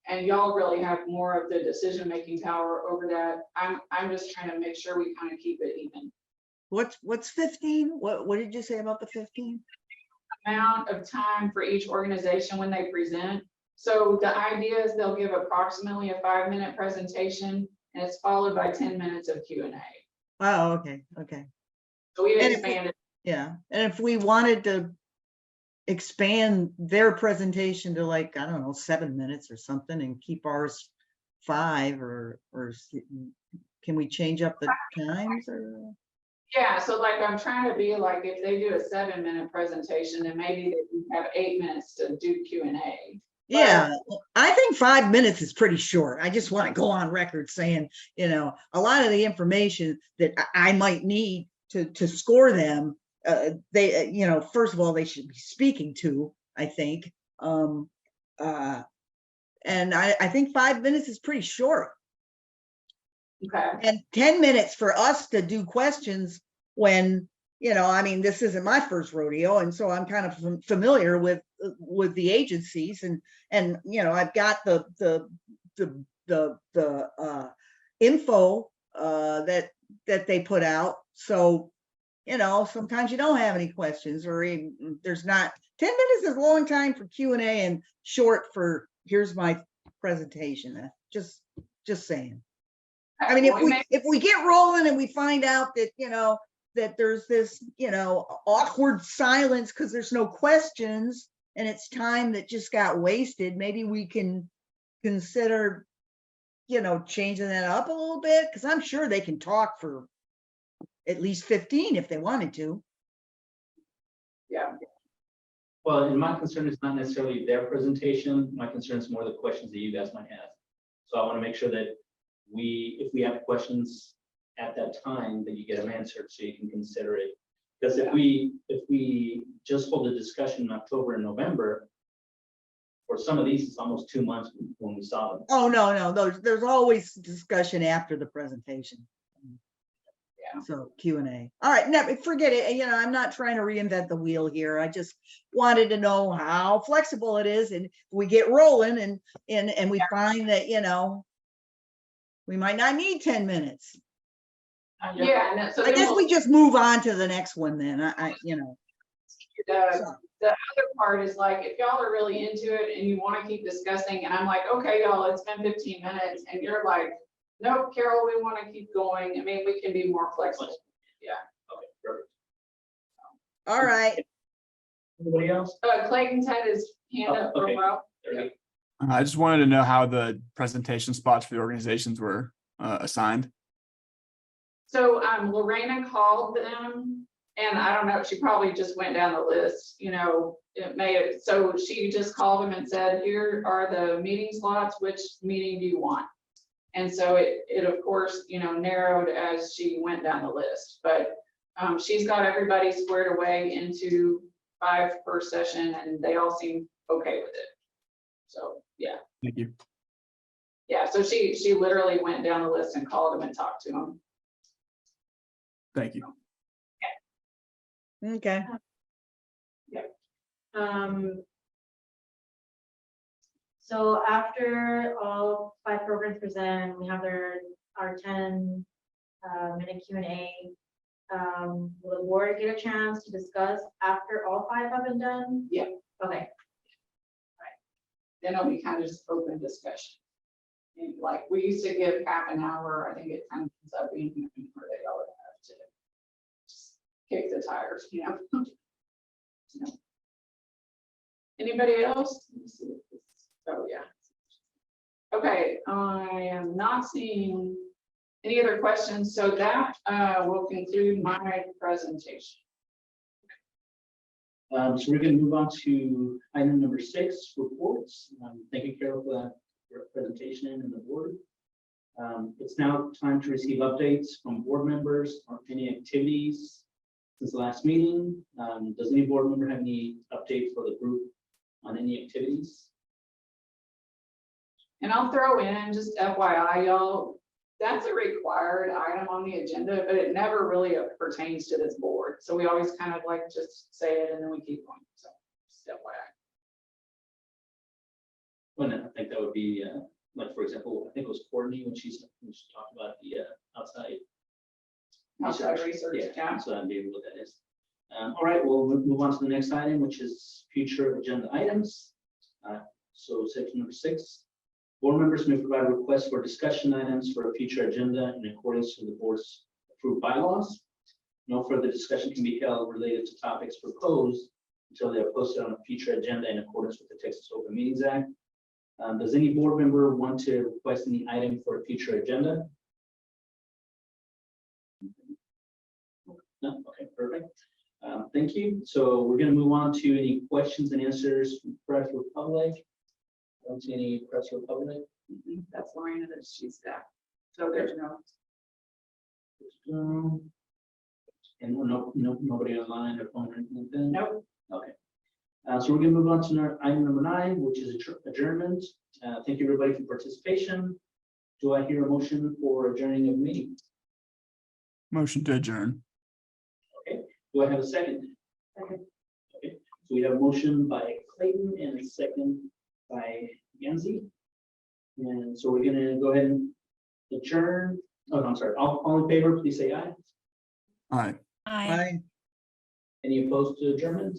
S5: And y'all really have more of the decision-making power over that. I'm just trying to make sure we kind of keep it even.
S3: What's 15? What did you say about the 15?
S5: Amount of time for each organization when they present. So the idea is they'll give approximately a 5-minute presentation and it's followed by 10 minutes of Q&A.
S3: Oh, okay.
S5: So we've
S3: And if
S5: expanded.
S3: Yeah, and if we wanted to expand their presentation to like, I don't know, 7 minutes or something and keep ours 5 or can we change up the times or?
S5: Yeah, so like I'm trying to be like, if they do a 7-minute presentation, then maybe they can have 8 minutes to do Q&A.
S3: Yeah, I think 5 minutes is pretty short. I just want to go on record saying, a lot of the information that I might need to score them, they, first of all, they should be speaking to, I think. And I think 5 minutes is pretty short.
S5: Okay,
S3: And 10 minutes for us to do questions when, this isn't my first rodeo. And so I'm kind of familiar with the agencies and, I've got the info that they put out. So, sometimes you don't have any questions or even, there's not. 10 minutes is a long time for Q&A and short for here's my presentation. Just saying. I mean, if we get rolling and we find out that, that there's this, awkward silence because there's no questions and it's time that just got wasted, maybe we can consider, changing that up a little bit, because I'm sure they can talk for at least 15 if they wanted to.
S5: yeah,
S1: Well, and my concern is not necessarily their presentation. My concern is more the questions that you guys might have. So I want to make sure that if we have questions at that time, that you get them answered so you can consider it. Because if we just hold a discussion in October and November, for some of these, it's almost 2 months when we saw them.
S3: Oh, no, there's always discussion after the presentation.
S5: Yeah.
S3: So Q&A. All right, no, forget it. I'm not trying to reinvent the wheel here. I just wanted to know how flexible it is, and we get rolling and we find that, we might not need 10 minutes.
S5: yeah. And so
S3: I guess we just move on to the next one then.
S5: the other part is like, if y'all are really into it and you want to keep discussing, and I'm like, okay, y'all, it's been 15 minutes, and you're like, nope, Carol, we want to keep going. I mean, we can be more flexible. Yeah.
S1: Okay, perfect.
S3: All right.
S1: Anybody else?
S5: Clayton's had his hand up for a
S1: Okay.
S5: while.
S1: There we go.
S2: I just wanted to know how the presentation spots for the organizations were assigned.
S5: So Lorena called them, and I don't know, she probably just went down the list, so she just called them and said, here are the meeting slots, which meeting do you want? And so it of course, narrowed as she went down the list, but she's got everybody squared away into 5 per session, and they all seem okay with it. So, yeah.
S2: Thank you.
S5: Yeah, so she literally went down the list and called them and talked to them.
S2: Thank you.
S3: Okay.
S7: So after all 5 programs present, we have our 10-minute Q&A. Will the board get a chance to discuss after all 5 have been done?
S5: Yeah.
S7: Okay.
S5: Then it'll be kind of just open discussion. And like, we used to give half an hour, I think it kind of ends up being where they all have to just kick the tires, Anybody else? Let me see if this- Oh, yeah. Okay, I am not seeing any other questions, so that will conclude my presentation.
S1: So we're going to move on to item number 6, reports. Thank you, Carol, for that presentation and the board. It's now time to receive updates from board members on any activities since the last meeting. Does any board member have any updates for the group on any activities?
S5: And I'll throw in just FYI, y'all, that's a required item on the agenda, but it never really pertains to this board. So we always kind of like just say it and then we keep going. So just FYI.
S1: Well, I think that would be like, for example, I think it was Courtney when she talked about the outside.
S5: Outside research, yeah.
S1: So that'd be what that is. All right, we'll move on to the next item, which is future agenda items. So section number 6. Board members may provide requests for discussion items for a future agenda in accordance with the board's approved bylaws. No further discussion can be held related to topics proposed until they are posted on a future agenda in accordance with the Texas Open Meetings Act. Does any board member want to request any item for a future agenda? No? Okay, perfect. Thank you. So we're gonna move on to any questions and answers from press or public. I don't see any press or public.
S5: That's Lorena, that she's staff. So there's no.
S1: And nobody online or phone or anything?
S5: Nope.
S1: Okay. So we're gonna move on to item number 9, which is adjournment. Thank you, everybody, for participation. Do I hear a motion for adjourning of the meeting?
S2: Motion to adjourn.
S1: Do I have a second?
S7: Second.
S1: Okay, so we have a motion by Clayton and a second by Yancy. And so we're gonna go ahead and adjourn. Oh, no, I'm sorry. All in favor, please say aye.
S2: All right.
S3: Bye.
S1: Any opposed to adjournment?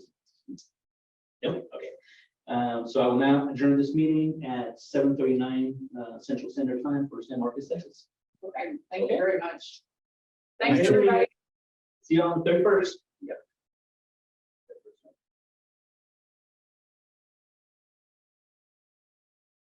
S1: Nope, okay. So I will now adjourn this meeting at 7:39 Central Standard Time for San Marcos, Texas.
S5: Okay, thank you very much.
S1: Thanks,
S5: Thanks, everybody.
S1: See you on the 31st.